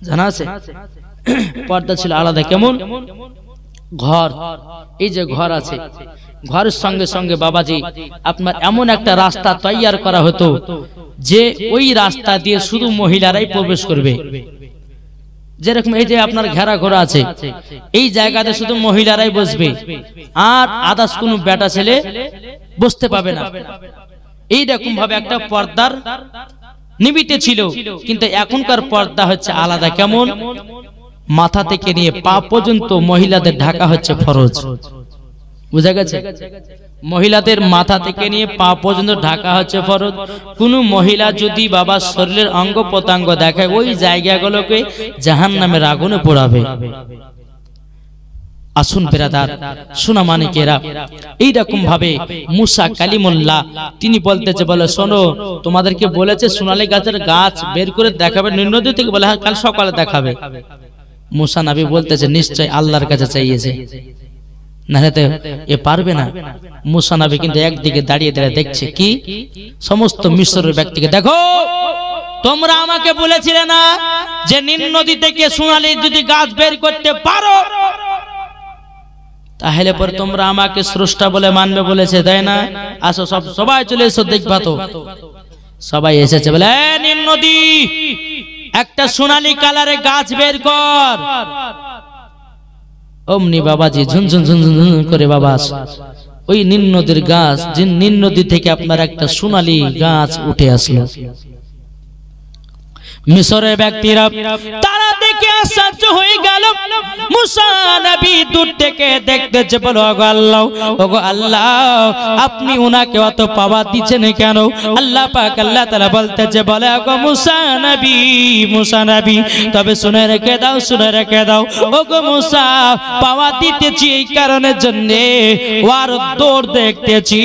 জানা আছে? পর্দা ছিল আলাদা। কেমন? ঘর, এই যে ঘর আছে, ঘরের সঙ্গে সঙ্গে বাবাজি আপনার এমন একটা রাস্তা তৈয়ার করা হতো যে ওই রাস্তা দিয়ে শুধু মহিলারাই প্রবেশ করবে। যেরকম এই যে আপনার ঘেরা ঘোরা আছে, এই জায়গাতে শুধু মহিলারাই বসবে, আর আদার্স কোনো বেটা ছেলে বসতে পাবে না। এইরকম ভাবে একটা পর্দার নিমিতে ছিল। কিন্তু এখনকার পর্দা হচ্ছে আলাদা। কেমন? মাথা থেকে নিয়ে পা পর্যন্ত মহিলাদের ঢাকা হচ্ছে ফরজ। বুঝা গেছে? মহিলাদের মাথা থেকে নিয়ে পা পর্যন্ত ঢাকা হচ্ছে ফরজ। কোন মহিলা যদি বাবা শরীরের অঙ্গ প্রত্যঙ্গ দেখায়, ওই জায়গাগুলোকে জাহান্নামের আগুনে পোড়াবে। আসুন বেরাদার শোনা মানিকেরা, এইরকম ভাবে মুসা কালিমুল্লাহ তিনি বলতেছে, বলে শোনো, তোমাদেরকে বলেছে সোনালী গাছের গাছ বের করে দেখাবে নিম্নদিক থেকে। বলে হ্যাঁ, কাল সকালে দেখাবে। মুসা নবী বলতেছে নিশ্চয় আল্লাহর কাছে চাইয়েছে, না হলে এ পারবে না। মুসা নবী কিন্তু একদিকে দাঁড়িয়ে দাঁড়িয়ে দেখছে কি সমস্ত মিশরের ব্যক্তিকে, দেখো তোমরা আমাকে বলেছিলে না যে নীল নদী থেকে সোনালী যদি গাছ বের করতে পারো তাহলে পরে তোমরা আমাকে স্রষ্টা বলে মানবে বলেছে, তাই না? আসো সবাই চলে এসো, দেখবা তো। সবাই এসেছে। বলে নীল নদী একটা সোনালী কালারে গাছ বের কর। অমনি বাবাজি ঝুনঝুন ঝুনঝুন করে বাবা ওই নীল নদীর গাছ, যে নীল নদী থেকে আপনার একটা সোনালী গাছ উঠে আসলো। মিশরের ব্যক্তিরা তারা দেখে আশ্চর্য হয়ে গেল। মুসা নবী দূর থেকে দেখতেছে, বলো ওগো আল্লাহ, ওগো আল্লাহ, আপনি উনাকে অত পাওয়ার দিচ্ছেন কেন? আল্লাহ পাক আল্লাহ তাআলা বলতেছে, বলে ওগো মুসা নবী, মুসা নবী, তবে শুনে রেখে দাও, শুনে রেখে দাও, ওগো মুসা, পাওয়ার দিতেছি এই কারণের জন্য ওর দৌড় দেখতেছি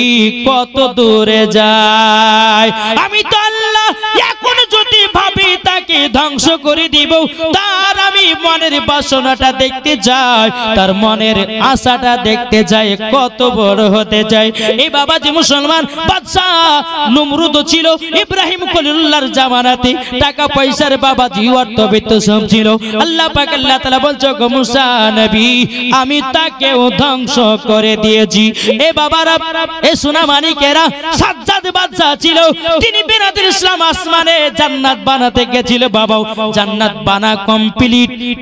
কত দূরে যায়। আমি তো আল্লাহ এখন যদি ভাবি তাকে ধ্বংস করে দিব, তার আমি মনের বাসনাটা দেখতে যাই, তার মনের আশাটা দেখতে যাই কত বড় হতে যায়। এই বাবাজি মুসলমান বাদশা নমরুদ ছিল ইব্রাহিম খলিলুল্লাহর জামানাতে, টাকা পয়সার বাবাজি অর্থবিত্ত সব ছিল। আল্লাহ পাক আল্লাহ তাআলা বলছো গো মুসা নবী, আমি তাকেও ধ্বংস করে দিয়েছি। এ বাবারা, এ সোনা মানিকেরা, সাজ্জাদ বাদশা ছিল, তিনি বিরাদের ইসলাম আসমানে জান্নাত বানাতে গেছিল। বাবা জান্নাত বানা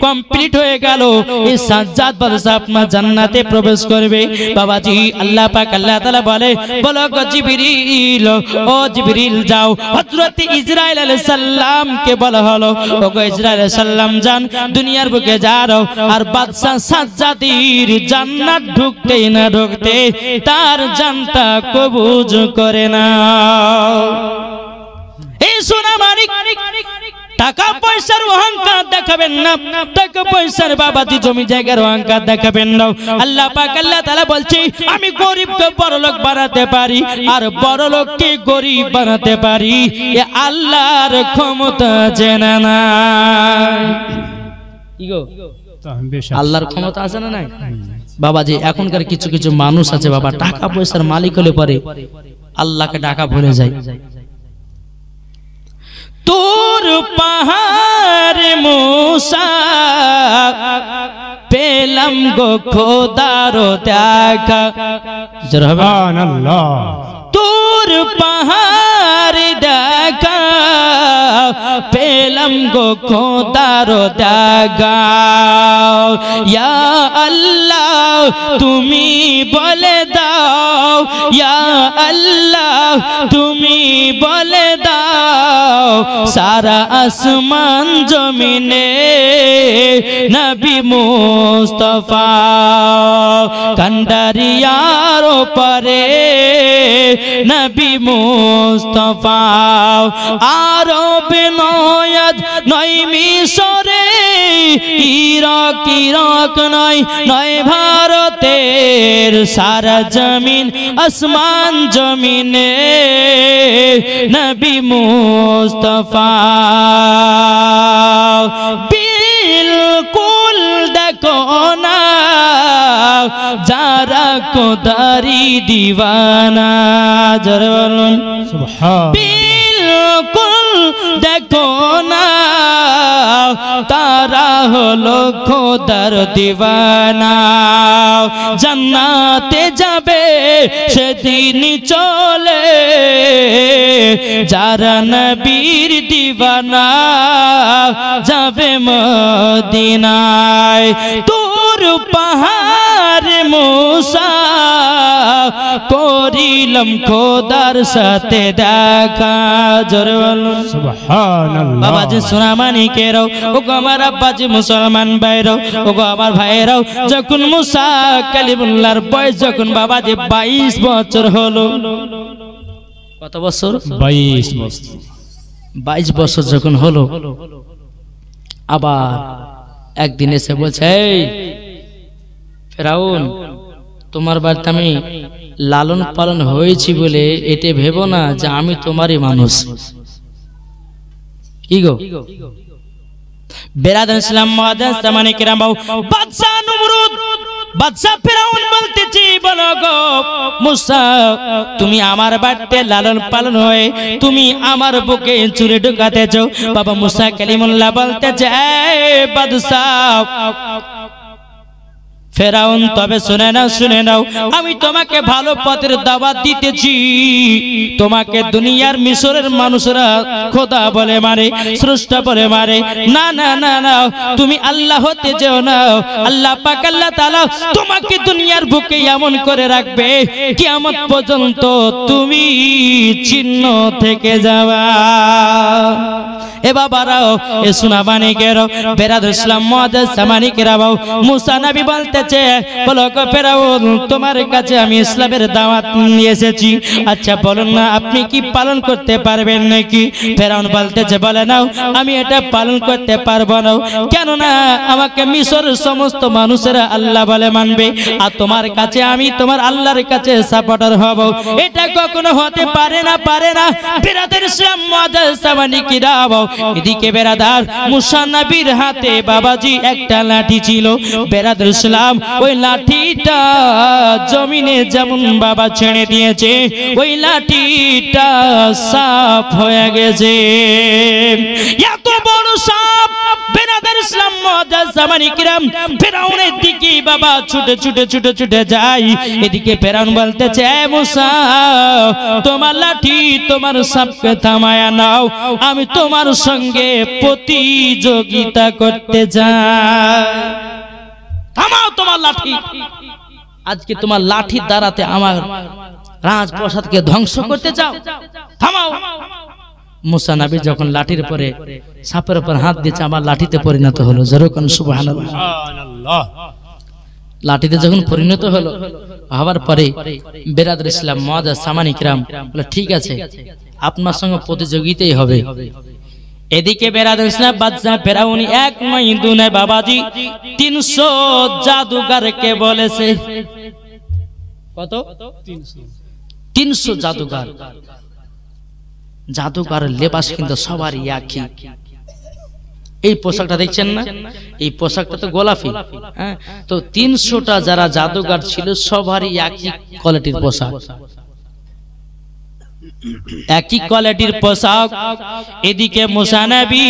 কমপ্লিট হয়ে গেল। এই সাজ্জাদ বাদশা আপনার জান্নাতে প্রবেশ করবে। বাবাজি আল্লাহ পাক আল্লাহ তাআলা বলে, বলো গো জিবরিল, ও জিবরিল যাও, হযরত ইসরাইল আলাইহিস সালাম কে বলা হলো, ও গো ইসরাইল আলাইহিস সালাম যান দুনিয়ার বুকে যাও, আর বাদশা সাজ্জাদের জান্নাত ঢুকতেই না ঢুকতে তার জানটা কবুজ করে না। এই সোনা মানিক, টাকা পয়সার অহংকার দেখাবেন না, টাকা পয়সার বাবাজি জমি জায়গার অহংকার দেখাবেন না। আল্লাহ পাক আল্লাহ তাআলা বলছে, আমি গরিবকে বড়লোক বানাতে পারি আর বড়লোককে গরিব বানাতে পারি। এ আল্লাহর ক্ষমতা জেনে না। কি গো, আল্লাহর ক্ষমতা আছে না নাই? বাবাজি এখনকার কিছু কিছু মানুষ আছে বাবা, টাকা পয়সার মালিক হলে পরে আল্লাহকে ডাকা ভুলে যায়। তোর পাহাড় মুসা পেলাম গো খোদার দেখা, সুবহানাল্লাহ। তোর পাহাড় দেখা পেলাম গো খোদার দেখা। ইয়া আল্লাহ তুমি বলে দাও, ইয়া আল্লাহ তুমি বলে দাও, সারা আসমান জমিনে নবী মুস্তাফা কান্ডারিয়ার ওপরে নবী মুস্তাফা। আরব নয় নয় মিশরে, ইরাক নয় নয় ভারতের, সারা জমিন আসমান জমিনে নবী মুস্তাফা। বিলকুল দেখো না যার तारा को दारी दीवाना जरा बोलूं सुभान बिल्कुल देखो ना तारा हलो खुदार दीवाना जन्नाते जाबे सेदिन चले जारा नबीर दीवाना जाबे मदीनाय दूर पहाड़ मूसा করিলাম খোদার সাথে দেখা জোরে বলুন সুবহানাল্লাহ বাবাজি সোনামানিকেরাও ও গো আমার আব্বাজি মুসলমান ভাইরাও ও গো আমার ভাইরাও যখন মুসা কালিমুল্লাহর বয়স যখন বাবাজি 22 বছর হলো কত বছর 22 বছর 22 বছর যখন হলো আবার একদিন এসে বলছে এই ফেরাউন তোমার বাড়িতে আমি লালন পালন হয়েছি বলে এটা ভেবো না যে আমি তোমারই মানুষ কি গো বেরাদান ইসলাম মুআজ্জাজ সামানে কিরাম বাদশা নমরুদ বাদশা ফেরাউন বলতেছি বলো গো মুসা তুমি আমার বাড়িতে লালন পালন হয়ে তুমি আমার বুকে চুরি ঢুকাতেছো বাবা মুসা কালিমুল্লাহ বলতেছে এই বাদশা ফেরাউন তবে শুনে নাও আমি তোমাকে ভালো পথের দাওয়াত দিতেছি তোমাকে দুনিয়ার মিশরের মানুষরা খোদা বলে মারে স্রষ্টা বলে মারে না না না না তুমি আল্লাহ হতে যেও না আল্লাহ পাক আল্লাহ তাআলা তোমাকে দুনিয়ার বুকে এমন করে রাখবে কিয়ামত পর্যন্ত তুমি চিহ্ন থেকে যাবা এ বাবারাও এ সুনামানিকেরাও বেরাদুল ইসলাম মুআজ্জাজ সামানিকেরাও মুসা নবী বলতেছে বলো গো ফেরাউন তোমার কাছে আমি ইসলামের দাওয়াত নিয়ে এসেছি আচ্ছা বলুন না আপনি কি পালন করতে পারবেন নাকি ফেরাউন বলতেছে বলে নাও আমি এটা পালন করতে পারবো না কেন না আমাকে মিশরের সমস্ত মানুষেরা আল্লাহ বলে মানবে আর তোমার কাছে আমি তোমার আল্লাহর কাছে সাপোর্টার হব এটা কখনো হতে পারে না বেরাদুল ইসলাম মুআজ্জাজ সামানিকেরাও এদিকে বেরাদার মুসা নবীর হাতে বাবাজি একটা লাঠি ছিল বেরাদুল ইসলাম ওই লাঠিটা জমিনে যেমন বাবা ছেড়ে দিয়েছে ওই লাঠিটা সাফ হয়ে গেছে এত বড় সাপ বেরাদুল ইসলাম মুআজ্জাজ সামানিকেরাম ফেরাউনের দিকে বাবা ছুটে যায় এদিকে ফেরাউন বলতেছে এ মুসা তোমার লাঠি তোমার সাপকে থামায়া নাও আমি তোমার সঙ্গে প্রতিযোগিতা করতে যাই থামাও তোমার লাঠি আজকে তোমার লাঠির দ্বারাতে আমার রাজপ্রাসাদকে ধ্বংস করতে চাও থামাও মুসা নবী যখন লাঠির পরে সাপের উপর হাত দিয়েছে আমার লাঠিতে পরিণত হলো যেরকম সুবহানাল্লাহ লাঠিতে যখন পরিণত হলো হওয়ার পরে বেরাদুল ইসলাম মুআজ্জাজ সামানিকেরাম বলে ঠিক আছে আপনার সঙ্গে প্রতিযোগিতাই হবে এদিকে বেরাদুল ইসলাম বাদশা ফেরাউন এক নয় দুই নয় বাবাজি 300 জাদুগারকে বলেছে কত 300 জাদুগারের লেবাস কিন্তু সবারই একই এই পোশাকটা দেখছেন না এই পোশাকটা তো গোলাপি হ্যাঁ তো 300টা যারা জাদুগার ছিল সবারই একই কোয়ালিটির পোশাক একই কোয়ালিটির পোশাক এদিকে মুসা নবী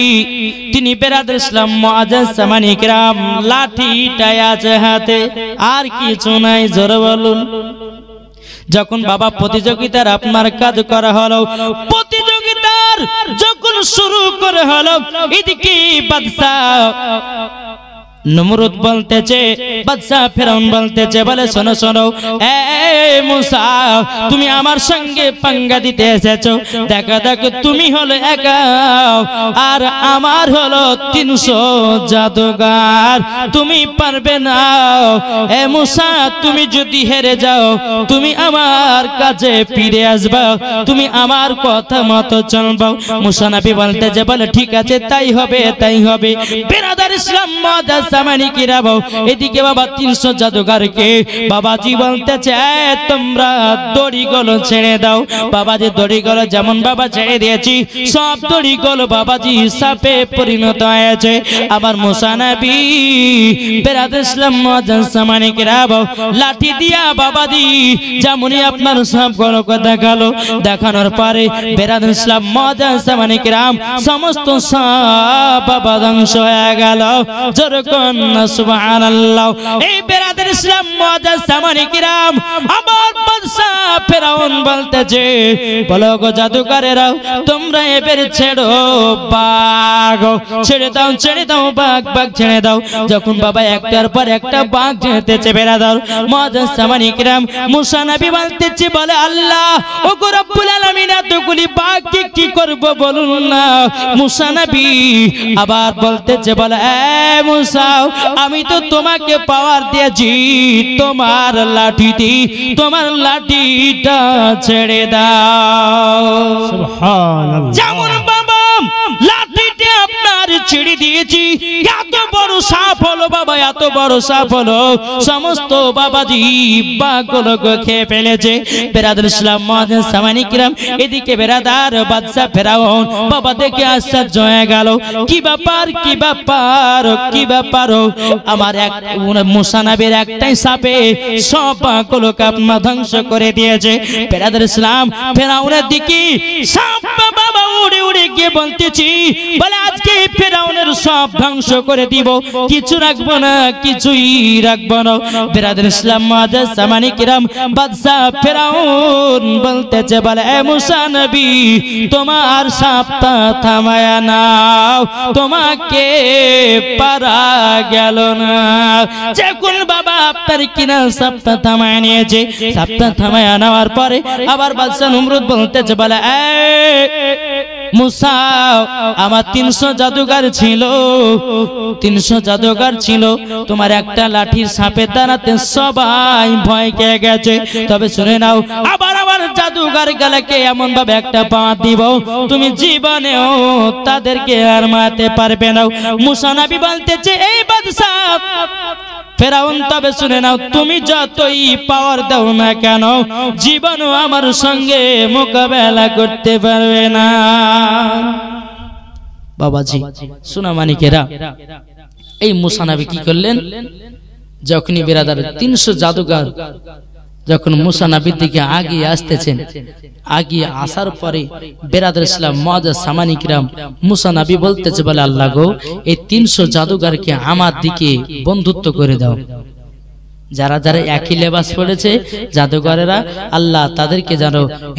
তিনি বেরাদুল ইসলাম মুআজ্জাজ সামানিকেরাম লাঠিটা আছে হাতে আর কিছু নাই জোরে বলুন যখন বাবা প্রতিযোগিতার আপনার কাজ করা হলো প্রতিযোগিতার যখন শুরু করে হলো এদিকে বাদশা নমরুদ বলতেছে বাদশা ফেরাউন বলতেছে বলে শোনো শোনো এই মুসা তুমি আমার সঙ্গে পাঙ্গা দিতে এসেছো দেখো দেখো তুমি হলো একা আর আমার হলো 300 জাদুগার তুমি পারবে না এ মুসা তুমি যদি হেরে যাও তুমি আমার কাছে ফিরে আসবে তুমি আমার কথা মতো চলবে মুসা নবী বলতেছে বলে ঠিক আছে তাই হবে বেরাদুল ইসলাম মুআজ্জাজ সামানি কিরাম এদিকে বাবা 300 জাদুঘরকে বাবাজি বলতেছে তোমরা দড়িগুলো ছেড়ে দাও। বাবাজি দড়িগুলো যেমন বাবা ছেড়ে দিয়েছি সব দড়িগুলো বাবাজি সাপে পরিণত হয়েছে। আমার মুসা নবী বেরাদার ইসলাম মুআজ্জাজ সামানি কিরাম লাঠি দিয়া বাবাজি যেমনই আপনার সবগুলোকে দেখালো, দেখানোর পরে বেরাদার ইসলাম মুআজ্জাজ সামানি কিরাম সমস্ত সাপ বাবা ধ্বংস হয়ে গেল। যেরকম সুবহানাল্লাহ। এই বেরাদার ইসলাম মুআজ্জাজ সামানি কিরাম আমার বাদশা ফেরাউন বলতেছে বলো গো জাদুকরেরা তোমরা এবার ছেড়ো বাঘ, ছেড়ে দাও ছেড়ে দাও বাঘ বাঘ ছেড়ে দাও। যখন বাবা একটার পর একটা বাঘ যেতেছে বেরাদার মুআজ্জাজ সামানি কিরাম মুসা নবী বলতেছে বলে আল্লাহ ও গো রব্বুল আলামিন এতগুলি বাঘ কি করব বলুন না। মুসা নবী আবার বলতেছে বলে এ মুসা আমি তো তোমাকে পাওয়ার দিয়েছি, তোমার লাঠিটি তোমার লাঠিটা ছেড়ে দাও। সুবহানাল্লাহ। যেমন বাবা লাঠিটা আপনার ছেড়ে দিয়েছি এত বড় সাপ হলো বাবা, এত বড় সাপ হলো সমস্ত বাবাজি বাঘগুলোকে খেয়ে ফেলেছে। বেরাদার ইসলাম মুআজ্জাজ সামানি কিরাম এদিকে বেরাদার বাদশা ফেরাউন বাবা দেখে আশ্চর্য হয়ে গেল। কি ব্যাপার কি ব্যাপার কি ব্যাপার আমার এক মুসা নবীর একটাই সাপে সব বাঘগুলোকে আপনার ধ্বংস করে দিয়েছে। বেরাদার ইসলাম ফেরাউনের দিকে সাপ বাবা উড়ে উড়ে গিয়ে বলতেছি বলে আজকে ফেরাউনের সব ধ্বংস করে দিব, কিছু রাখবো না কিছুই রাখবো না। বেরাদার ইসলাম মুআজ্জাজ সামানি কিরাম বাদশা ফেরাউন বলতেছে বলে এ মুসা নবী তোমার সাপটা থামায়া নাও, তোমাকে পারা গেল না। যখন বাবা আপনার কিনা সাপটা থামায়া নিয়েছে, সাপটা থামায়া নেওয়ার পরে আবার বাদশা নমরুদ বলতেছে বলে মুসা আমার 300 জাদুঘর ছিল, 300 জাদুঘর ছিল, তোমার একটা লাঠির সাপের দ্বারাতে সবাই ভয় পেয়ে গেছে। তবে শুনে নাও আবার আমার জাদুঘর গেলাকে এমন ভাবে একটা পাওয়া দিব তুমি জীবনেও তাদেরকে আর মারতে পারবে না। মুসা নবী বলতেছে এই বাদশা ফেরাউন তবে শুনে নাও তুমি যতই পাওয়ার দাও না কেন জীবনও আমার সঙ্গে মোকাবেলা করতে পারবে না। বাবাজি সোনা মানিকেরা এই মুসা নবী কি করলেন, যখনই বেরাদার 300 জাদুঘর যখন মুসা নবীর দিকে আগিয়ে আসতেছেন, আগিয়ে আসার পরে বেরাদার ইসলাম মুআজ্জাজ সামানি কিরাম মুসা নবী বলতেছে বলে আল্লাহ গো এই 300 জাদুঘরকে আমার দিকে বন্ধুত্ব করে দাও। যারা যারা একই লেবাস পড়েছে জাদুঘরেরা আল্লাহ তাদেরকে যেন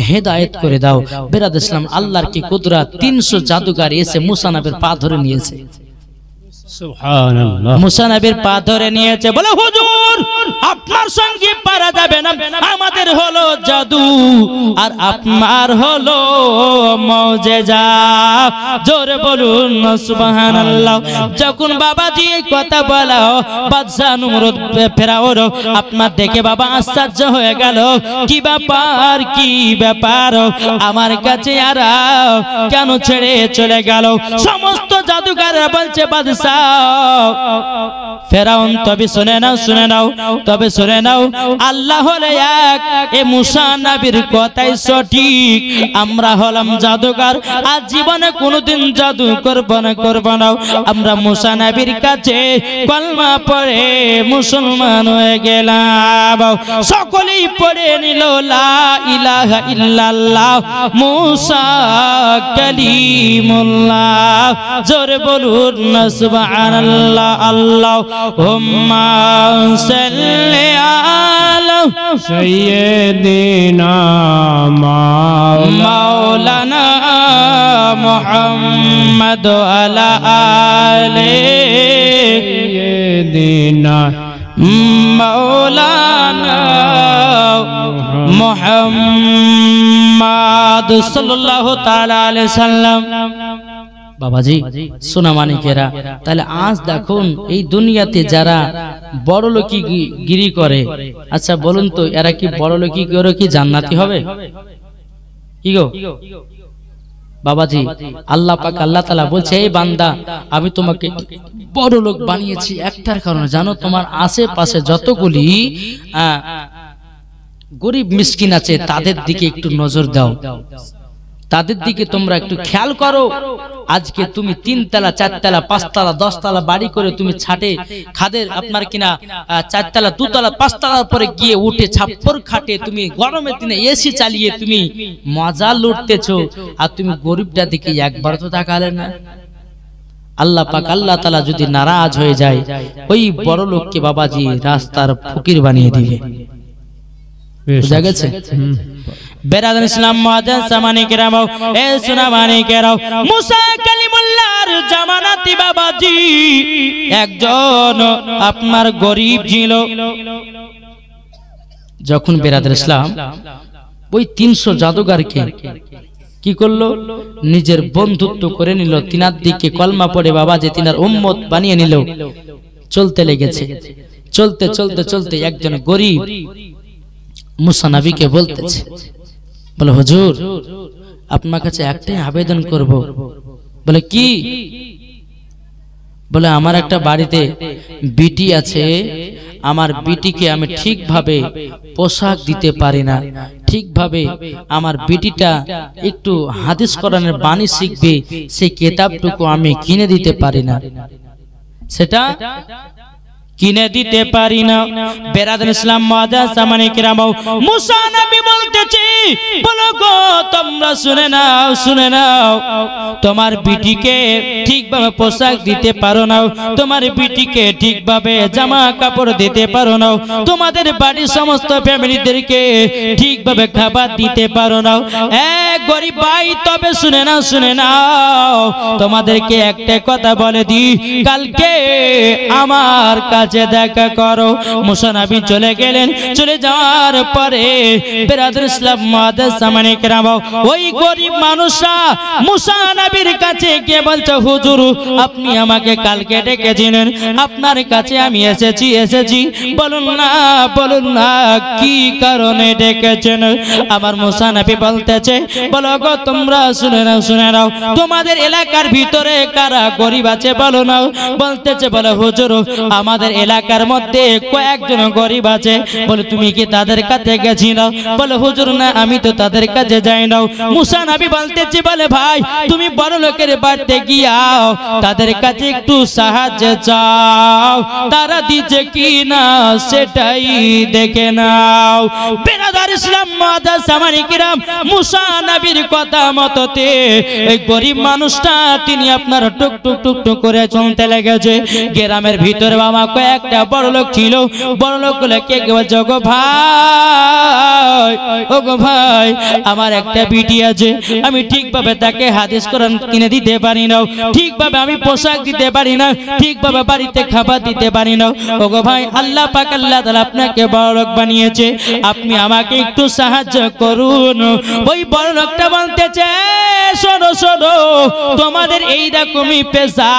হেদায়েত করে দাও। বেরাদার ইসলাম আল্লাহর কি কুদরত, 300 জাদুঘর এসে মুসা নবীর পা ধরে নিয়েছে। সুবহানাল্লাহ। মুসা নবীর পা ধরে নিয়েছে বলে হুজুর আপনার সঙ্গে পারা যাবে না, আমাদের হলো জাদু আর আপনার হলো মুজিজা। জোরে বলুন সুবহানাল্লাহ। যখন বাবাজি এই কথা বলা বাদশা নমরুদ ফেরাউন আপনার দেখে বাবা আশ্চর্য হয়ে গেল, কি ব্যাপার কি ব্যাপার আমার কাছে আর কেন ছেড়ে চলে গেল। সমস্ত জাদুকররা বলছে বাদশা ফেরাউন তবে শুনে নাও শুনে নাও তবে শুনে নাও আল্লাহ হলো এক, এ মুসা নবীর কথাই সঠিক, আমরা হলাম জাদুকর আর জীবনে কোনোদিন জাদু করব না। আমরা মুসা নবীর কাছে কলমা পড়ে মুসলমান হয়ে গেলাম। সকলেই পড়ে নিল লা ইলাহা ইল্লাল্লাহ মুসা কালিমুল্লাহ। জোরে বলুন সুবহানাল্লাহ। আল্লাহুম্মা সাল্লি আলা সাইয়্যিদিনা মাওলানা মুহাম্মদ আলা আলি সাইয়্যিদিনা মাওলানা মুহাম্মদ সাল্লাল্লাহু তাআলা আলাইহি সাল্লাম। বাবাজি সোনা মানিকেরা তাহলে আজ দেখুন এই দুনিয়াতে যারা বড়লোকি গিরি করে, আচ্ছা বলুন তো এরা কি বড়লোকি করে কি জান্নাতি হবে? কি গো বাবাজি আল্লাহ পাক আল্লাহ তাআলা বলছে এই বান্দা আমি তোমাকে বড় লোক বানিয়েছি একটার কারণে, জানো তোমার আশেপাশে যতগুলি গরিব মিসকিন আছে তাদের দিকে একটু নজর দাও, তাদের দিকে তোমরা একটু খেয়াল করো। আজকে তুমি 3 তলা 4 তলা 5 তলা 10 তলা বাড়ি করে তুমি ছাটে খাদের আপনার কিনা 4 তলা 2 তলা 5 তলার পরে গিয়ে উঠে ছাপ্পর খাটে তুমি গরমের দিনে এসি চালিয়ে তুমি মজা লুটতেছো, আর তুমি গরিবটা দিকে একবার তো তাকালে না। আল্লাহ পাক আল্লাহ তাআলা যদি নারাজ হয়ে যায় ওই বড় লোককে বাবাজি রাস্তার ফকির বানিয়ে দিবে। বুঝা গেছে? বেরাদার ইসলাম মুআজ্জাজ সামানি কেরাম এ সোনা মানি কেরাও, মুসা কালিমুল্লাহর জামানাতি বাবাজি একজন আপনার গরিব ছিল। যখন বেরাদার ইসলাম ওই 300 জাদুগারকে কি করলো, নিজের বন্ধুত্ব করে নিল, তিনার দিকে কলমা পড়ে বাবাজি তিনার উম্মত বানিয়ে নিল। চলতে লেগেছে, চলতে চলতে চলতে একজন গরিব মুসা নবীকে বলতেছে, বলে হুজুর আপনার কাছে একটাই আবেদন করব। বলে কি? বলে আমার একটা বাড়িতে বিটি আছে, আমার বিটিকে আমি ঠিকভাবে পোশাক দিতে পারি না, ঠিকভাবে আমার বিটিটা একটু হাদিস কোরআনের বাণী শিখবে, সেই কিতাবটুকু আমি কিনে দিতে পারি না, সেটা কিনে দিতে পারি না। বেরাদার ইসলাম মুআজ্জাজ সামানি কেরাম মুসা নবী বলতেছে, বলো গো তোমরা শুনে নাও, শুনে নাও, তোমার বিটিকে ঠিকভাবে পোশাক দিতে পারো না, তোমার বিটিকে ঠিকভাবে জামা কাপড় দিতে পারো না, তোমাদের বাড়ির সমস্ত ফ্যামিলিদেরকে ঠিকভাবে খাবার দিতে পারো না। এক গরিব ভাই তবে শুনে নাও, শুনে নাও, তোমাদেরকে একটা কথা বলে দি, কালকে আমার কাছে দেখা করো। মুসা নবী চলে গেলেন, চলে যাওয়ার পরে বেরাদার ইসলাম মুআজ্জাজ সামানি কেরাম ওই গরিব মানুষরা মুসা নবীর কাছে গিয়ে বলছে, হুজুর আপনি আমাকে কালকে ডেকেছিলেন, আপনার কাছে আমি এসেছি, বলুন না, বলুন না কি কারণে ডেকেছেন। আমার মুসা নবী বলতেছে, বলো গো তোমরা শুনে নাও, শুনে নাও, তোমাদের এলাকার ভিতরে কারা গরিব আছে বলো না। বলতেছে, বলে হুজুর আমাদের এলাকার মধ্যে কয়েকজন গরিব আছে। বলে তুমি কি তাদের কাছে গেছিল? বলে হুজুর না, আমি তো তাদের কাছে যাই না। মুসা নবী বলতেছে, বলে ভাই তুমি বড় লোকের বাড়িতে গিয়াও তাদের কাছে একটু সাহায্য চাও, তারা দিচ্ছে কি না সেটাই দেখে নাও। বেরাদার ইসলাম মুআজ্জাজ সামানি কেরাম মুসা নবীর কথা মততে এই গরিব মানুষটা তিনি আপনার টুক টুক টুক টুক করে চলতে লেগেছে। গ্রামের ভিতরে বাবা কয়েকটা বড় লোক ছিল, বড় লোক কে বলছে, গো ভাই, ও গো ভাই, আমার একটা বিটি আছে, আমি ঠিকভাবে তাকে হাদিস কোরআন কিনে দিতে পারি না, ঠিকভাবে আমি পোশাক দিতে পারি না, ঠিকভাবে বাড়িতে খাবার দিতে পারি না। ও গো ভাই, আল্লাহ পাক আল্লাহ তাআলা আপনাকে বড় লোক বানিয়েছে, আপনি আমাকে একটু সাহায্য করুন। ওই বড় লোকটা বলতেছে, শোনো শোনো, তোমাদের এইরকমই পেশা,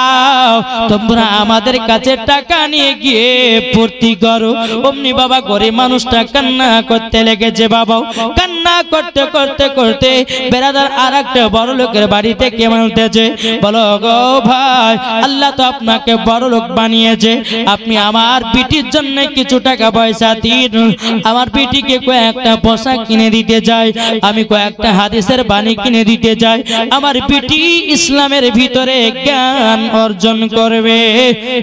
তোমরা আমাদের কাছে টাকা নিয়ে গিয়ে ভর্তি করো। অমনি বাবা গরিব মানুষটা কান্না করতে লেগেছে। বাবা কান্না করতে করতে করতে বেরাদার আর একটা বড় লোকের বাড়িতে কে বলতেছে, বলো গো ভাই, আল্লাহ তো আপনাকে বড় লোক বানিয়েছে, আপনি আমার বিটির জন্য কিছু টাকা পয়সা দিন, আমার বিটিকে কয়েকটা পোশাক কিনে দিতে চাই, আমি কয়েকটা হাদিসের বাণী কিনে দিতে চাই, আমার বিটি ইসলামের ভিতরে জ্ঞান অর্জন করবে।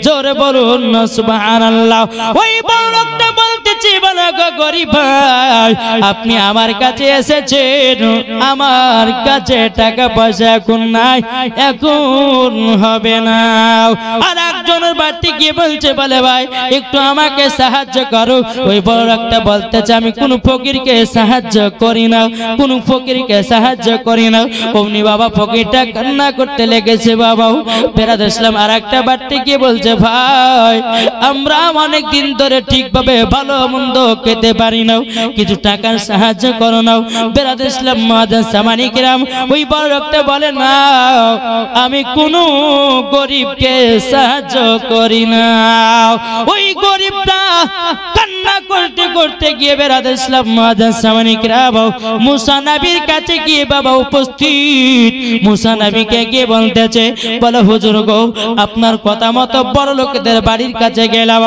জোরে বলুন না সুবহানাল্লাহ। ওই বড় লোকটা বলতেছে, বলো গো গরিব ভাই, আপনি আমার কাছে এসেছেন, আমার কাছে টাকা পয়সা এখন নাই, এখন হবে না। আর একজনের বাড়িতে গিয়ে বলছে, বলে ভাই একটু আমাকে সাহায্য করো। ওই বড় লোকটা বলতেছে, আমি কোন ফকিরকে সাহায্য করি না, কোন ফকিরকে সাহায্য করি না। অমনি বাবা ফকিরটা কান্না করতে লেগেছে। বাবা বেরাদার ইসলাম আর একটা বাড়িতে গিয়ে বলছে, ভাই আমরা অনেক দিন ধরে ঠিকভাবে ভালো মন্দ খেতে পারি না, কিছু টাকার সাহায্য করো না। বেরাদার ইসলাম মুআজ্জাজ সামানি কেরাম ওই বড় লোকটা বলে, না আমি কোনো গরিবকে সাহায্য করি না। ওই গরিবটা কান্না করতে করতে গিয়ে বেরাদার ইসলাম মুআজ্জাজ সামানিক রাব মুসা নবীর কাছে গিয়ে বাবা উপস্থিত। মুসা নবীকে গিয়ে বলতেছে, বলে হুজুর গো, আপনার কথা মতো বড় লোকদের বাড়ির কাছে গেলাম,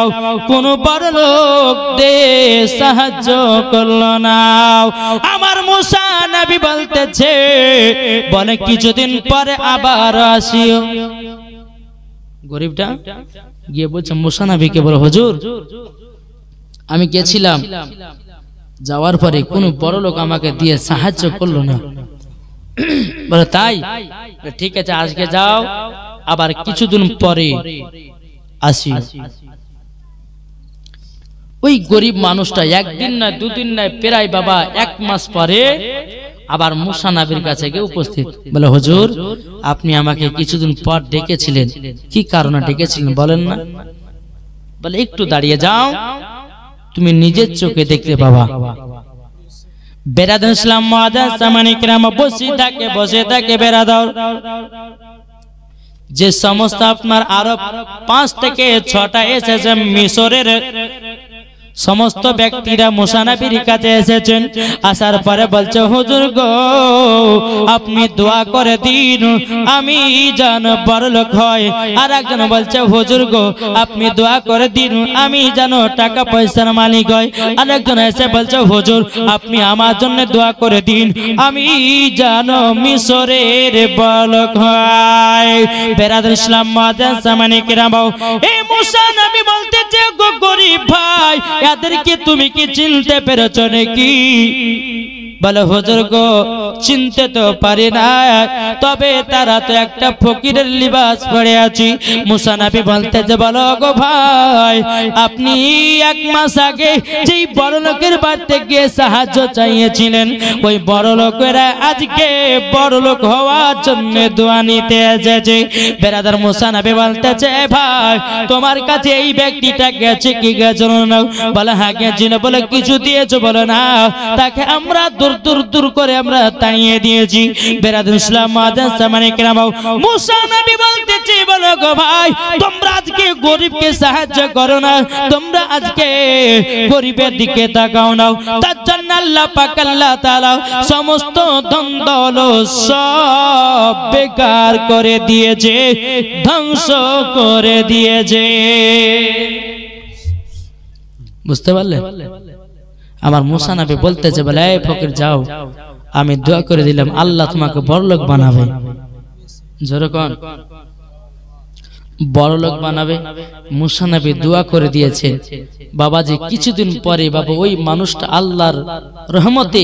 কোন বড় লোক দে সাহায্য করলো না। আমার মুসা নবী বলতেছে, বলে কিছুদিন পরে আবার আসিও। গরিবটা গিয়ে বলছে মুসা নবীকে, বলে হুজুর আমি গেছিলাম, যাওয়ার পরে কোন বড় লোক আমাকে দিয়ে সাহায্য করলো না। বলে তাই? ঠিক আছে, আজকে যাও, আবার কিছুদিন পরে আসি। ওই গরিব মানুষটা একদিন না দুদিন না প্রায় বাবা 1 মাস পরে আবার মুসা নবীর কাছে গিয়ে উপস্থিত। বলে হুজুর আপনি আমাকে কিছুদিন পর ডেকেছিলেন, কি কারণে ডেকেছিলেন বলেন না? বলে একটু দাঁড়িয়ে যাও, তুমি নিজের চোখে দেখতে পাবা। বেরাদার ইসলাম মুআজ্জাজ সামানিক রাম বসে থাকে বেরাদার। যে সমস্ত আপনার আরব 5 থেকে 6টা এসেছে মিশরের সমস্ত ব্যক্তিরা মুসা নবীর কাছে এসেছেন। আসার পরে বলছে, হুজুর গো আপনি দোয়া করে দিন আমি যেন বড়লোক হয়। আর একজন বলছে, হুজুর গো আপনি দোয়া করে দিন আমি যেন টাকা পয়সার মালিক হয়। আর একজন এসে বলছে, হুজুর আপনি আমার জন্য দোয়া করে দিন আমি যেন মিশরের বড়লোক হয়। বেরাদার ইসলাম মুআজ্জাজ সামানিক রাম, এই মুসা নবী বলতেছে, গো গরিব ভাই এদেরকে তুমি কি চিনতে পেরেছো নাকি? বলে হুজুর গো চিনতে তো পারি না, তবে তারা তো একটা ফকিরের লিবাস পরে আছে। মুসা নবী বলতেছে, বলো গো ভাই আপনি 1 মাস আগে যেই বড় লোকের বাড়িতে গিয়ে সাহায্য চাইছিলেন, ওই বড় লোকেরা আজকে বড় লোক হওয়ার জন্য দোয়া নিতে এসেছে। বেরাদার মুসা নবী বলতেছে, ভাই তোমার কাছে এই ব্যক্তিটা গেছে কি গেছে না? বলে হ্যাঁ গেছিল। বলে কিছু দিয়েছো? বলে না, তাকে আমরা দূর করে আমরা তাড়িয়ে দিয়েছি। বেরাদার ইসলাম মুআজ্জাজ সামানিক রাম, মুসা নবী বলতেছে, বলো গো ভাই তোমরা আজকে গরিবকে সাহায্য করো না, তোমরা আজকে গরিবের দিকে তাকাও না। তার জন্য আল্লাহ পাক আল্লাহ তাআলা সমস্ত ধন দৌলত সব বেকার করে দিয়েছে, ধ্বংস করে দিয়েছে। বুঝতে পারলে? আমার মুসা নবী বলতেছে, বলে এই ফকির যাও, আমি দোয়া করে দিলাম আল্লাহ তোমাকে বড়লোক বানাবে। যেরকম বড়লোক বানাবে মুসা নবী দোয়া করে দিয়েছে। বাবাজি কিছুদিন পরে বাবা ওই মানুষটা আল্লাহর রহমতে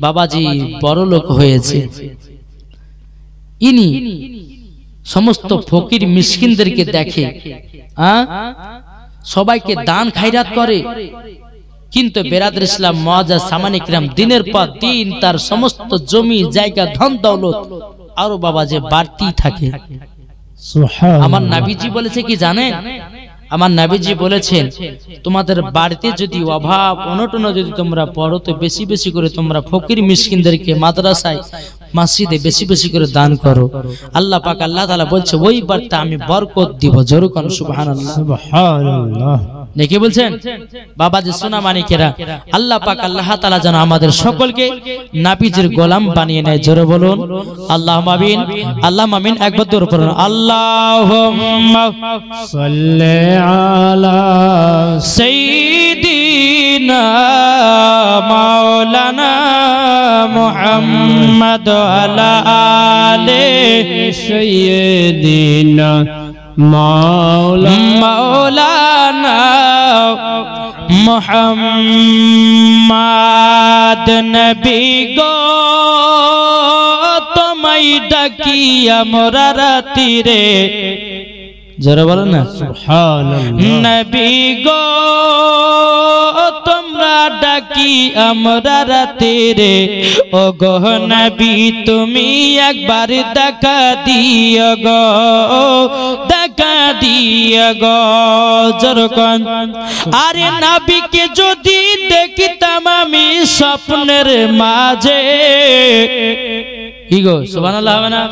বাবাজি বড়লোক হয়েছে। ইনি সমস্ত ফকির মিসকিনদেরকে দেখে, সবাইকে দান খায়রাত করে। কিন্তু বেরাদার ইসলাম মুআজ্জাজ সামানিক রাম দিনের পর দিন তার সমস্ত জমি জায়গা ধন দৌলত আরো বাবাজি বাড়তি থাকে। আমার নবীজি বলেছে কি জানেন? আমার নবীজি বলেছেন, তোমাদের বাড়িতে যদি অভাব অনটন যদি তোমরা পড়ো তো বেশি বেশি করে তোমরা ফকির মিসকিনদেরকে মাদ্রাসায় মসজিদে বেশি বেশি করে দান করো। আল্লাহ পাক আল্লাহ তাআলা বলছে ওই বার্তা আমি বরকত দিব। জোরে কোন সুবহানাল্লাহ। সুবহানাল্লাহ। দেখে বলছেন বাবাজি সোনা মানিকেরা, আল্লাহ পাক আল্লাহ তাআলা যেন আমাদের সকলকে নবীজির গোলাম বানিয়ে নেয়। জোরে বলুন আল্লাহুম্মা আমিন। আল্লাহুম্মা আমিন। একবার দূর করুন আল্লাহুম্মা সাল্লি আলা সাইয়্যিদিনা মাওলানা মুহাম্মদ আলা আলে সাইয়্যিদিনা মাওলানা মুহাম্মদ নবী গো তোমায় ডাকি আমরা রাতিরে। জোরে বলো না সুবহানাল্লাহ। নবী গো তোমরা ডাকি আমরা রাতিরে, ও গো নবী তুমি একবার দেখা দিও গো, দেখা দিও গো। যেরকম আরে নবীকে যদি দেখিতাম আমি স্বপ্নের মাঝে, কি গো সুবহানাল্লাহ হবে না?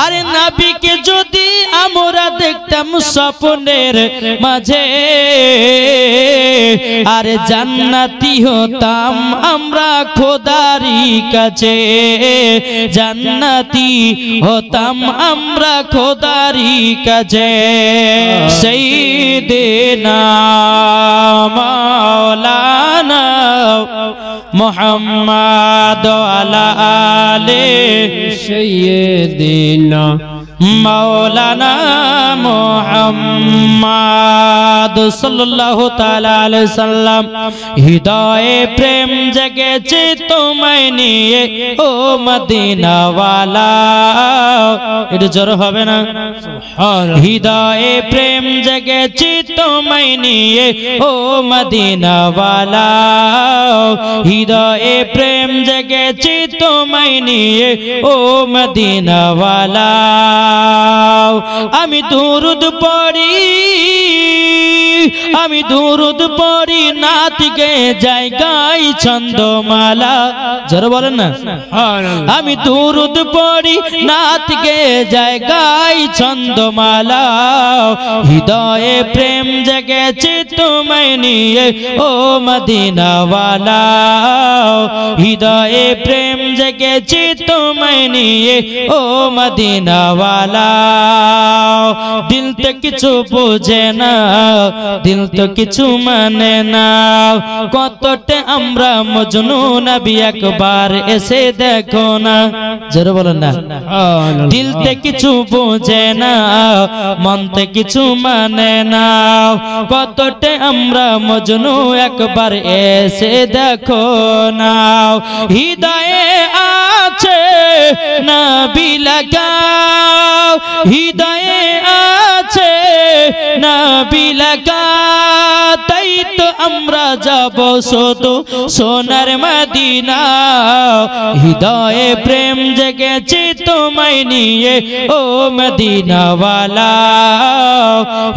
আরে নবীকে যদি আমরা দেখতাম স্বপ্নের মাঝে, আর জান্নাতি হতাম আমরা খোদারি কাছে, জান্নাতি হতাম আমরা খোদারি কাছে। সাইয়্যিদিনা মাওলানা মুহাম্মদ আলা আলে সাইয়্যিদিনা মাওলানা মুহাম্মদ সাল্লাল্লাহু তাআলা আলাইহি সাল্লাম। হৃদয়ে প্রেম জেগেছে তোমায় নিয়ে ও মদিনা ওয়ালা, এটা জোর হবে না? হৃদয়ে প্রেম জেগেছে তোমায় নিয়ে ও মদিনা ওয়ালা, হৃদয়ে প্রেম জেগেছে তোমায় নিয়ে ও মদিনা ওয়ালা। আমি দুরুদ পড়ি, আমি দুরুদ পড়ি, নাত গে যাই গাই ছন্দমালা। জোরে বলেন না। আমি দুরুদ পড়ি, নাত গে যাই গাই ছন্দমালা, হৃদয়ে প্রেম জেগেছে তোমায় নিয়ে ও মদিনা ওয়ালা, হৃদয়ে প্রেম জেগেছে তোমায় নিয়ে ও মদিনা ওয়ালা। দিল তো কিছু বোঝে না, দিল তো কিছু মানে না, কতটা আমরা মজনু, নবী একবার এসে দেখো না। জোরে বলেন না। দিল তো কিছু বোঝে না, মন তো কিছু মানে না, কতটা আমরা মজনু, একবার এসে দেখো না। হৃদয়ে আছে নবী লাগাও, হৃদয়ে আছে নবী লাগা, তাই তো আমরা যাব শুধু সোনার মদিনা। হৃদয়ে প্রেম জেগেছে তোমায় নিয়ে ও মদিনা ওয়ালা,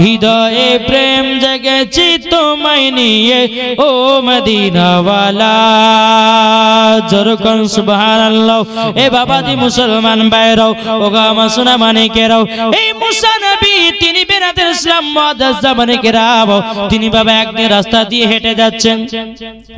হৃদয়ে প্রেম জেগেছে তোমায় নিয়ে ও মদিনা ওয়ালা। জোরকন সুবহানাল্লাহ। এ বাবাজি মুসলমান ভাইরাও, ওগো আমার সোনা মানিকেরাও, এই মুসা নবী তিনি বেরাদের ইসলাম মুআদ্দাস জামানিকেরাও, তিনি বাবা একদিন রাস্তা দিয়ে হেঁটে যাচ্ছেন।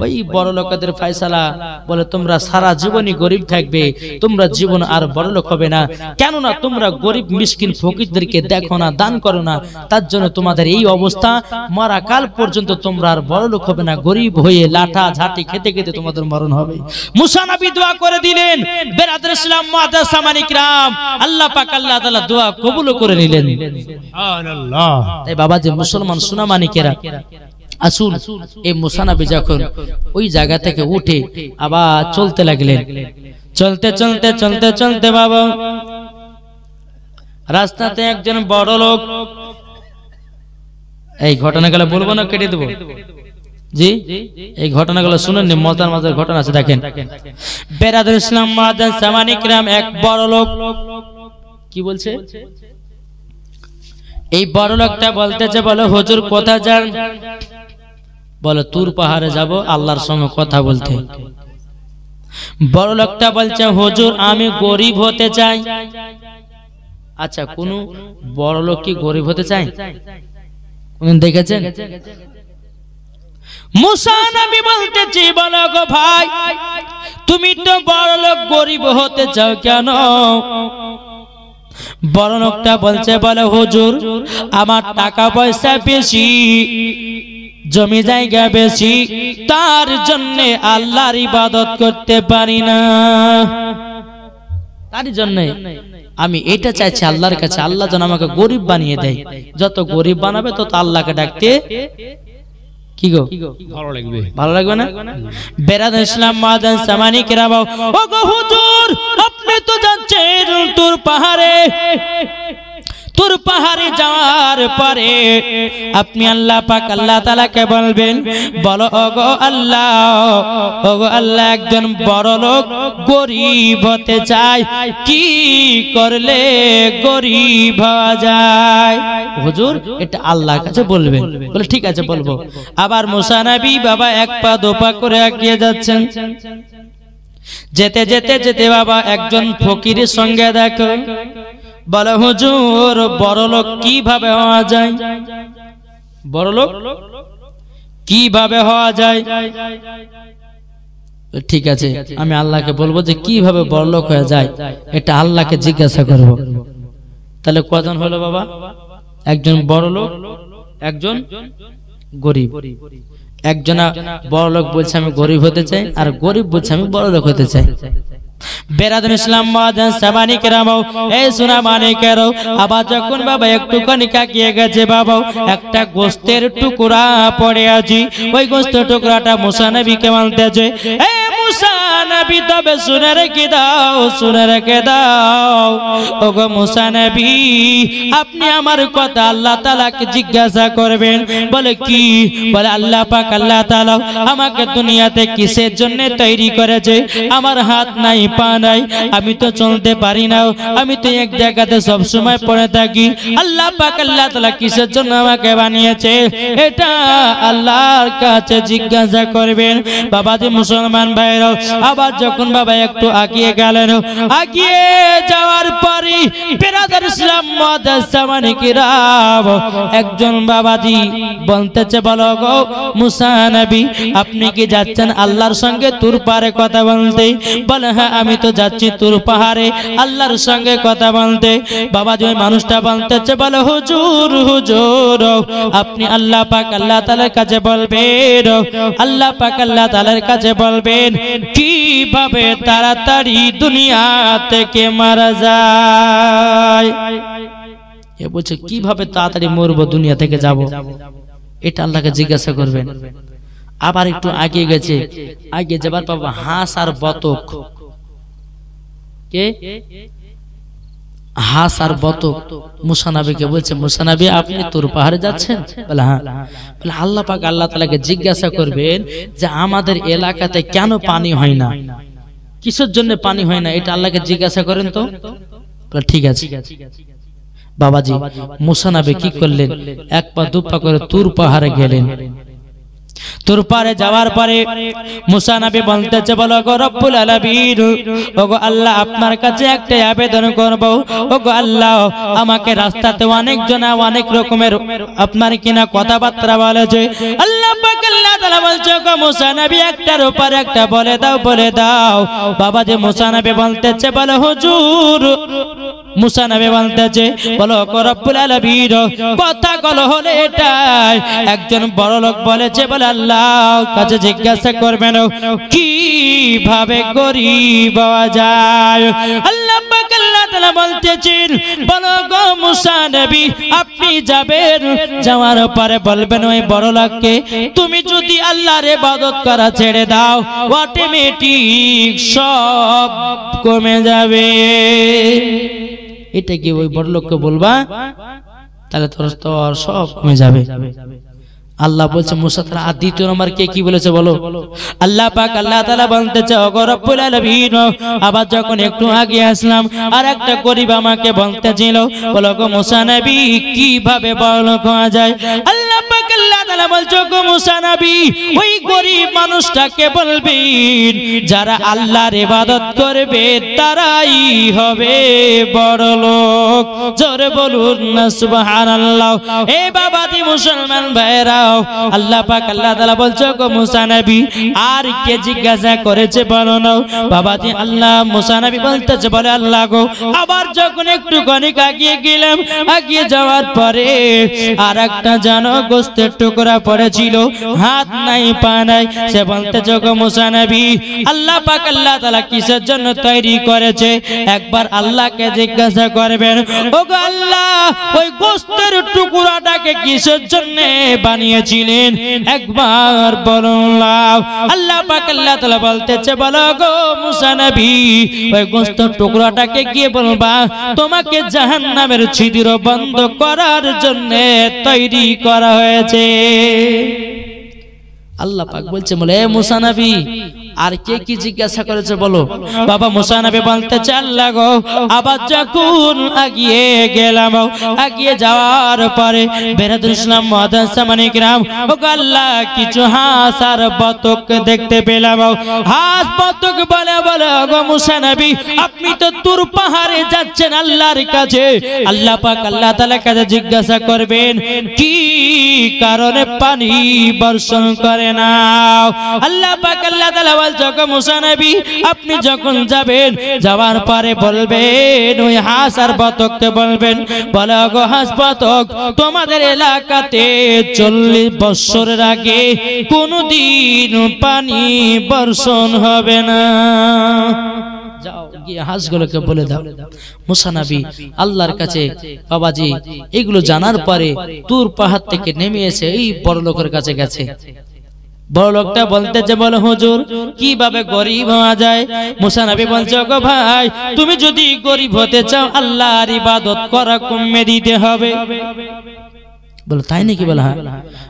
ওই বড় লোকদের ফয়সালা বলে তোমরা সারা জীবনই গরিব থাকবে, তোমরা জীবন আর বড় লোক হবে না, কেননা তোমরা গরিব মিসকিন ফকিরদেরকে দেখো না, দান করো না, তার জন্য তোমাদের এই অবস্থা, মরা কাল পর্যন্ত তোমরা আর বড় লোক হবে না, গরিব হয়ে লাঠা ঝাঁটি খেতে খেতে তোমাদের মরণ হবে। মুসা নবী দোয়া করে দিলেন, বেরাদের ইসলাম মুআদ্দাস জামানিকেরাম, আল্লাহ পাক আল্লাহ তাআলা দোয়া কবুল করে নিলেন। সুবহানাল্লাহ। তাই বাবা যে মুসলমান সোনা মানিকেরা, আসুন এই মুসা নবী যখন ওই জায়গা থেকে উঠে আবার চলতে লাগলেন, চলতে চলতে চলতে চলতে বাবা রাস্তাতে একজন বড় লোক, এই ঘটনাগুলো বলবো না কেটে দেবো? জি, এই ঘটনাগুলো শুনেন, মজার মজার ঘটনা আছে। দেখেন, বেরাদের ইসলাম মুআদ্দাস জামানিকেরাম, এক বড় লোক কি বলছে, এই বড় লোকটা বলতেছে, বলো হুজুর কোথায় যান? বলো তুর পাহাড়ে যাব আল্লাহর সঙ্গে কথা বলতে। বড় লোকটা বলছে, হুজুর আমি গরিব হতে চাই। আচ্ছা, কোন বড় লোক কি গরিব হতে চায়? কোন দেখেছেন? মুসা নবী বলতেছে, বলো গো ভাই, তুমি তো বড় লোক, গরিব হতে চাও কেন? বড় লোকটা বলছে, বলে হুজুর আমার টাকা পয়সা বেশি, জমি জায়গা বেশি, তার জন্য আল্লাহর ইবাদত করতে পারি না, তার জন্য আমি এটা চাইছি আল্লাহর কাছে, আল্লাহ যেন আমাকে গরিব বানিয়ে দেয়। যত গরিব বানাবে তত আল্লাহকে ডাকতে কি গো ভালো লাগবে, ভালো লাগবে না? বেরাদ ইসলাম মুআদ্দাস জামানিকেরাম, ও গো হুজুর আপনি তো যাচ্ছেন তুর পাহাড়ে, তুর পাহাড়ে যাওয়ার পরে আপনি আল্লাহ পাক আল্লাহ তাআলাকে বলবেন, বলো ওগো আল্লাহ একজন বড় লোক গরিব হতে চায়, কি করলে গরিব হওয়া যায়? হুজুর এটা আল্লাহর কাছে বলবেন। বলে ঠিক আছে বলবো। আবার মুসা নবী বাবা এক পা দো পা করে এগিয়ে যাচ্ছেন, যেতে যেতে যেতে বাবা একজন ফকিরের সঙ্গে দেখো, বলে হুজুর বড়লোক কিভাবে হওয়া যায়? বড়লোক কিভাবে হওয়া যায়? ঠিক আছে, আমি আল্লাহকে বলবো যে কিভাবে বড়লোক হয়ে যায়, এটা আল্লাহকে জিজ্ঞাসা করব। তাহলে কজন হলো বাবা? একজন বড়লোক, একজন গরিব। একজন বড়লোক বলছে আমি গরিব হতে চাই, আর গরিব বলছে আমি বড়লোক হতে চাই। বেরাদুল ইসলাম মাদান সামানি কেরামও এই সোনা মানিকেরও আবার যখন বাবা একটুখানি কাকিয়ে গেছে বাবা, একটা গোস্তের টুকরা পড়ে আছে, ওই গোস্তের টুকরাটা মুসা নবীকে মানতেছে। এই মুসা নবী তবে শুনে রেখে দাও, শুনে রেখে দাও, ওগো মুসা নবী আপনি আমার কথা আল্লাহ তাআলাকে জিজ্ঞাসা করবেন। বলে কি? বলে আল্লাহ পাক আল্লাহ তাআলা আমাকে দুনিয়াতে কিসের জন্য তৈরি করেছে? আমার হাত নাই, পা নাই, আমি তো চলতে পারি না, আমি তো এক জায়গাতে সব সময় পড়ে থাকি। আল্লাহ পাক আল্লাহ তাআলা কিসের জন্য আমাকে বানিয়েছে? এটা আল্লাহর কাছে জিজ্ঞাসা করবেন। বাবাজি মুসলমান ভাইরা, আবার যখন বাবা একটু আগিয়ে গেলেন, আগিয়ে যাওয়ার পরে বেরাদার ইসলাম মাদ্রাসা মানে কিরাম একজন বাবাজি বলতেছে, বলো গো মুসা নবী আপনি কি যাচ্ছেন আল্লাহর সঙ্গে তুর পারে কথা বলতে? বলে হ্যাঁ আমি তো যাচ্ছি তুর পাহাড়ে আল্লাহর সঙ্গে কথা বলতে। বাবাজি ওই মানুষটা বলতেছে, বলে হুজুর হুজুর আপনি আল্লাহ পাক আল্লাহ তাআলার কাছে বলবেন, আল্লাহ পাক আল্লাহ তাআলার কাছে বলবেন কিভাবে তাড়াতাড়ি দুনিয়া থেকে মারা যায়। এ বলছে কিভাবে তাড়াতাড়ি মরবো, দুনিয়া থেকে যাব, এটা আল্লাহকে জিজ্ঞাসা করবেন। আবার একটু আগে গেছে, আগে যাবার বাবা হাঁস আর বতক, কে? হাঁস আর বতক মুসা নবীকে বলছে, মুসা নবী আপনি তুর পাহাড়ে যাচ্ছেন? বলে হ্যাঁ। বলে আল্লাহ পাক আল্লাহ তাআলাকে জিজ্ঞাসা করবেন যে আমাদের এলাকাতে কেন পানি হয় না, কিসের জন্য পানি হয় না, এটা আল্লাহকে জিজ্ঞাসা করেন তো। বলে ঠিক আছে। বাবাজি মুসা নবী কি করলেন? এক পা দু পা করে তুর পাহাড়ে গেলেন। তুর পাহাড়ে যাওয়ার পরে মুসা নবী বলতেছে, বলো গো রব্বুল আলামিন, ওগো আল্লাহ আপনার কাছে একটা আবেদন করব। ওগো আল্লাহ আমাকে রাস্তাতে অনেক জনা অনেক রকমের আপনার কিনা কথাবার্তা বলেছে। আল্লাহ পাক আল্লাহ তাআলা বলছে, গো মুসা নবী একটার উপর একটা বলে দাও, বলে দাও। বাবাজি মুসা নবী বলতেছে, বলো হুজুর, মুসা নবী বলতেছে, বলো গো রব্বুল আলামিন কথাগুলো হলো এটাই, একজন বড় লোক বলেছে, বলে আল্লাহ কাছে জিজ্ঞাসা করবেন কিভাবে গরিব হওয়া যায়। আল্লাহ পাক আল্লাহ তাআলা বলতেছেন, বলো গো মুসা নবী আপনি যাবেন, যাওয়ার পরে বলবেন ওই বড় লোককে তুমি যদি আল্লাহর ইবাদত করা ছেড়ে দাও অটোমেটিক সব কমে যাবে। এটা কি ওই বড় লোককে বলবা, তাহলে তোর সব কমে যাবে। আল্লাহ বলছে মুসা তাআলা আর দ্বিতীয় নম্বর কে কি বলেছে বলো? আল্লাহ পাক আল্লাহ তাআলা বলতেছে, ওগো রব্বুল আলামিন আবার যখন একটু আগে আসলাম আর একটা গরিব আমাকে বলতেছিল, বলো গো মুসা নবী কিভাবে বড়লোক হওয়া যায়? আল্লাহ পাক আল্লাহ তাআলা বলছে, গো মুসা নবী ওই গরিব মানুষটাকে বলবেন যারা আল্লাহর ইবাদত করবে তারাই হবে বড়লোক। জোরে বলুন না সুবহানাল্লাহ। এ বাবাজি মুসলমান ভাইরা, আল্লাহ পাক আল্লাহ তাআলা বলছে, গো মুসা নবী আর কে জিজ্ঞাসা করেছে বলো না। বাবাজি আল্লাহ মুসা নবী বলতেছে, বলে আল্লাহ গো। আবার যখন একটু গণিক আগিয়ে গেলাম, আগিয়ে যাওয়ার পরে আর একটা জানো গোস্তের টুকরা পড়েছিল, হাত নাই পা নাই। সে বলতেছে, গো মুসা নবী আল্লাহ পাক আল্লাহ তাআলা কিসের জন্য তৈরি করেছে একবার আল্লাহকে জিজ্ঞাসা করবেন। ও গো আল্লাহ ওই গোস্তের টুকরাটাকে কিসের জন্য বানিয়েছিলেন একবার বলুন। আল্লাহ পাক আল্লাহ তাআলা বলতেছে, বলো গো মুসা নবী ওই গোস্তের টুকরাটাকে গিয়ে বলবা তোমাকে জাহান্নামের ছিদ্র বন্ধ করার জন্য তৈরি করা হয়েছে। আল্লাহ পাক বলছে, বলে মুসা নবী আর কে কি জিজ্ঞাসা করেছে বলো? বাবা মুসা নবী বলতেছে আল্লাহ গো, আবার যখন আগিয়ে গেলাম, আগিয়ে যাওয়ার পরে বেরাদুল ইসলাম মুআজ্জামানি কিরাম, ও আল্লাহ কিছু হাঁস আর বতক দেখতে পেলাম। হাঁস বতক বলে বলে গো মুসা নবী, আপনি তো তুর পাহাড়ে যাচ্ছেন আল্লাহর কাছে, আল্লাহ পাক আল্লাহ তাআলার কাছে জিজ্ঞাসা করবেন কি কারণে পানি বর্ষণ করে না। আল্লাহ পাক আল্লাহ তাআলা বলছে গো মুসা নবী, আপনি যখন যাবেন, যাওয়ার পরে বলবেন ওই হাঁস আর বতককে বলবেন, বলে গো হাঁস বতক, তোমাদের এলাকাতে 40 বছরের আগে কোনদিন পানি বর্ষণ হবে না। যাও গিয়ে হাঁসগুলোকে বলে দাও। মুসা নবী আল্লাহর কাছে বাবাজি এগুলো জানার পরে তুর পাহাড় থেকে নেমে এসে এই বড় লোকের কাছে গেছে। বড় লোকটা বলতেছে, বলে হুজুর কিভাবে গরিব হওয়া যায়? মুসা নবী বলছে, গো ভাই তুমি যদি গরিব হতে চাও আল্লাহর ইবাদত করা কমে দিতে হবে। বলে তাই নাকি? বলে হ্যাঁ।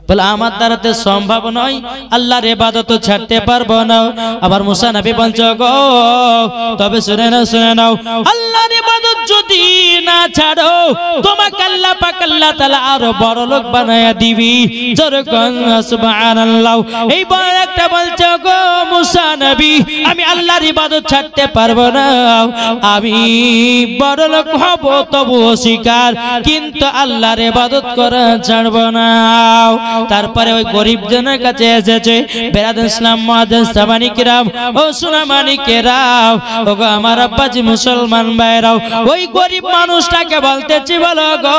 বলে আমার দ্বারাতে সম্ভব নয়, আল্লাহর ইবাদত ছাড়তে পারবো না। আবার মুসা নবী বলছে, গো তবে শুনে নাও, আল্লাহর ইবাদত যদি না ছাড়ো তোমাকে আল্লাহ পাক আল্লাহ তাআলা আরো বড় লোক বানায়া দিবি। জোরে কোন সুবহানাল্লাহ। এই বড় একটা বলছে, গো মুসা নবী আমি আল্লাহর ইবাদত ছাড়তে পারবো না, আমি বড় লোক হব তবু অস্বীকার, কিন্তু আল্লাহর ইবাদত করা ছাড়বো না। তারপরে ওই গরিব জনের কাছে এসেছে বেরাদুল ইসলাম মুআজ্জামানি কিরাম, ও সুনামানি কিরাম, ও গো আমার আব্বাজি মুসলমান ভাইরাও, ওই গরিব মানুষটাকে বলতেছি, বলো গো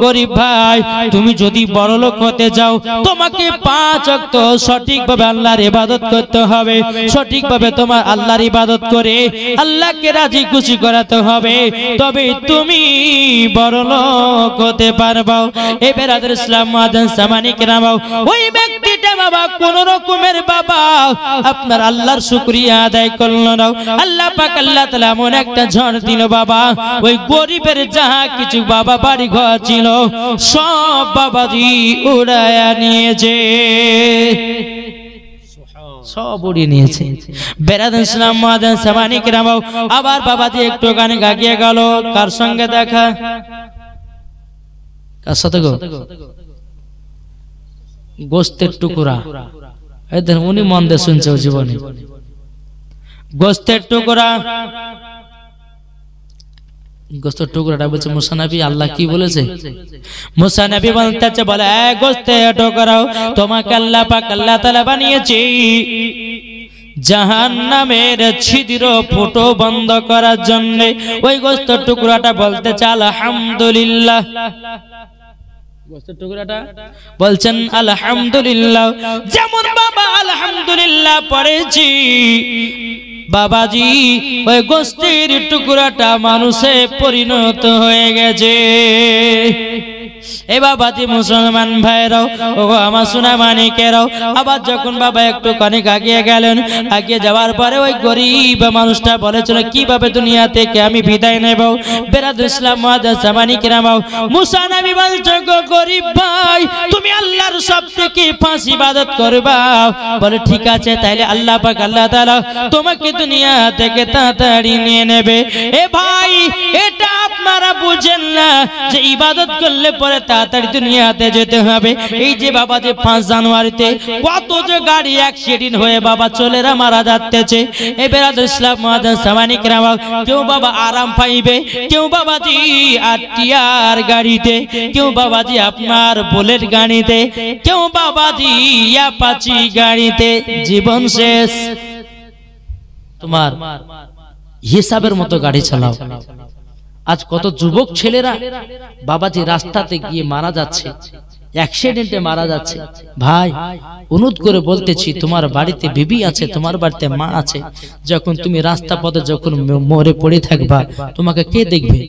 গরিব ভাই তুমি যদি বড় লোক হতে যাও তোমাকে 5 ওয়াক্ত সঠিকভাবে আল্লাহর ইবাদত করতে হবে, সঠিকভাবে তোমার আল্লাহর ইবাদত করে আল্লাহকে রাজি খুশি করাতে হবে, তবে তুমি বড় লোক হতে পারবে। এই বেরাদুল ইসলাম মুআজ্জামানি কিরাম, ওই ব্যক্তিটা বাবা কোন রকমের বাবা আপনার আল্লাহর শুকরিয়া আদায় করলো না। আল্লাহ পাক আল্লাহ তাআলা এমন একটা ঝড় দিল বাবা, ওই গরিবের যাহা কিছু বাবা বাড়ি ঘর ছিল সব বাবাজি উড়ায়া নিয়েছে, সব উড়িয়ে নিয়েছে। বেরাদুল ইসলাম মুআজ্জামানি কিরাম আবার বাবাজি একটু গানে গাগিয়ে গেল। কার সঙ্গে দেখা? কার সাথে গো? গোস্তের টুকরা। এদের উনি মন দিয়ে শুনছে জীবনে। গোস্তের টুকরা, গোস্তের টুকরাটা বলছে মুসা নবী আল্লাহ কি বলেছে? মুসা নবী বলতেছে, বলে গোস্তের টুকরাও তোমাকে আল্লাহ পাক আল্লাহ তাআলা বানিয়েছে জাহান্নামের ছিদ্র ফুটো বন্ধ করার জন্য। ওই গোস্তের টুকরাটা বলতেছে আলহামদুলিল্লাহ। গোস্তের টুকরাটা বলছেন আলহামদুলিল্লাহ। যেমন বাবা আলহামদুলিল্লাহ পড়েছি বাবাজি ওই গোস্তের টুকরাটা মানুষে পরিণত হয়ে গেছে। এ বাবাজি মুসলমান ভাইরাও, ও আমার সোনা মানিকেরাও, আবার যখন বাবা একটু খানিক আগিয়ে গেলেন, আগিয়ে যাওয়ার পরে ওই গরিব মানুষটা বলেছিল কিভাবে দুনিয়া থেকে আমি বিদায় নেব। বেরাদুল ইসলাম মুআজ্জামানি কিরাম, মুসা নবী বলছে, গো গরিব ভাই তুমি আল্লাহর সবথেকে খাস ইবাদত করবা। বলে ঠিক আছে, তাইলে আল্লাহ পাক আল্লাহ তাআলা তোমাকে দুনিয়া থেকে তাড়াতাড়ি নিয়ে নেবে। এ ভাই এটা আপনারা বুঝেন না যে ইবাদত করলে পরে তাড়াতাড়ি দুনিয়াতে যেতে হবে। এই যে বাবা যে 5 জানুয়ারিতে কত যে গাড়ি অ্যাক্সিডেন্ট হয়ে বাবা চলেরা মারা যাচ্ছে। এই বেরাদুল ইসলাম মুআজ্জামানি কিরাম, কেউ বাবা আরাম পাইবে, কেউ বাবাজি আরটিআর গাড়িতে, কেউ বাবাজি আপনার বুলেট গাড়িতে, কেউ বাবাজি অ্যাপাচি গাড়িতে, জীবন শেষ। তোমার হিসাবের মতো গাড়ি চালাও। আজ কত যুবক ছেলেরা বাবাজি রাস্তাতে গিয়ে মারা যাচ্ছে, অ্যাক্সিডেন্টে মারা যাচ্ছে। ভাই অনুরোধ করে বলতেছি, তোমার বাড়িতে বিবি আছে, তোমার বাড়িতে মা আছে, যখন তুমি রাস্তা পথে যখন মরে পড়ে থাকবা তোমাকে কে দেখবে?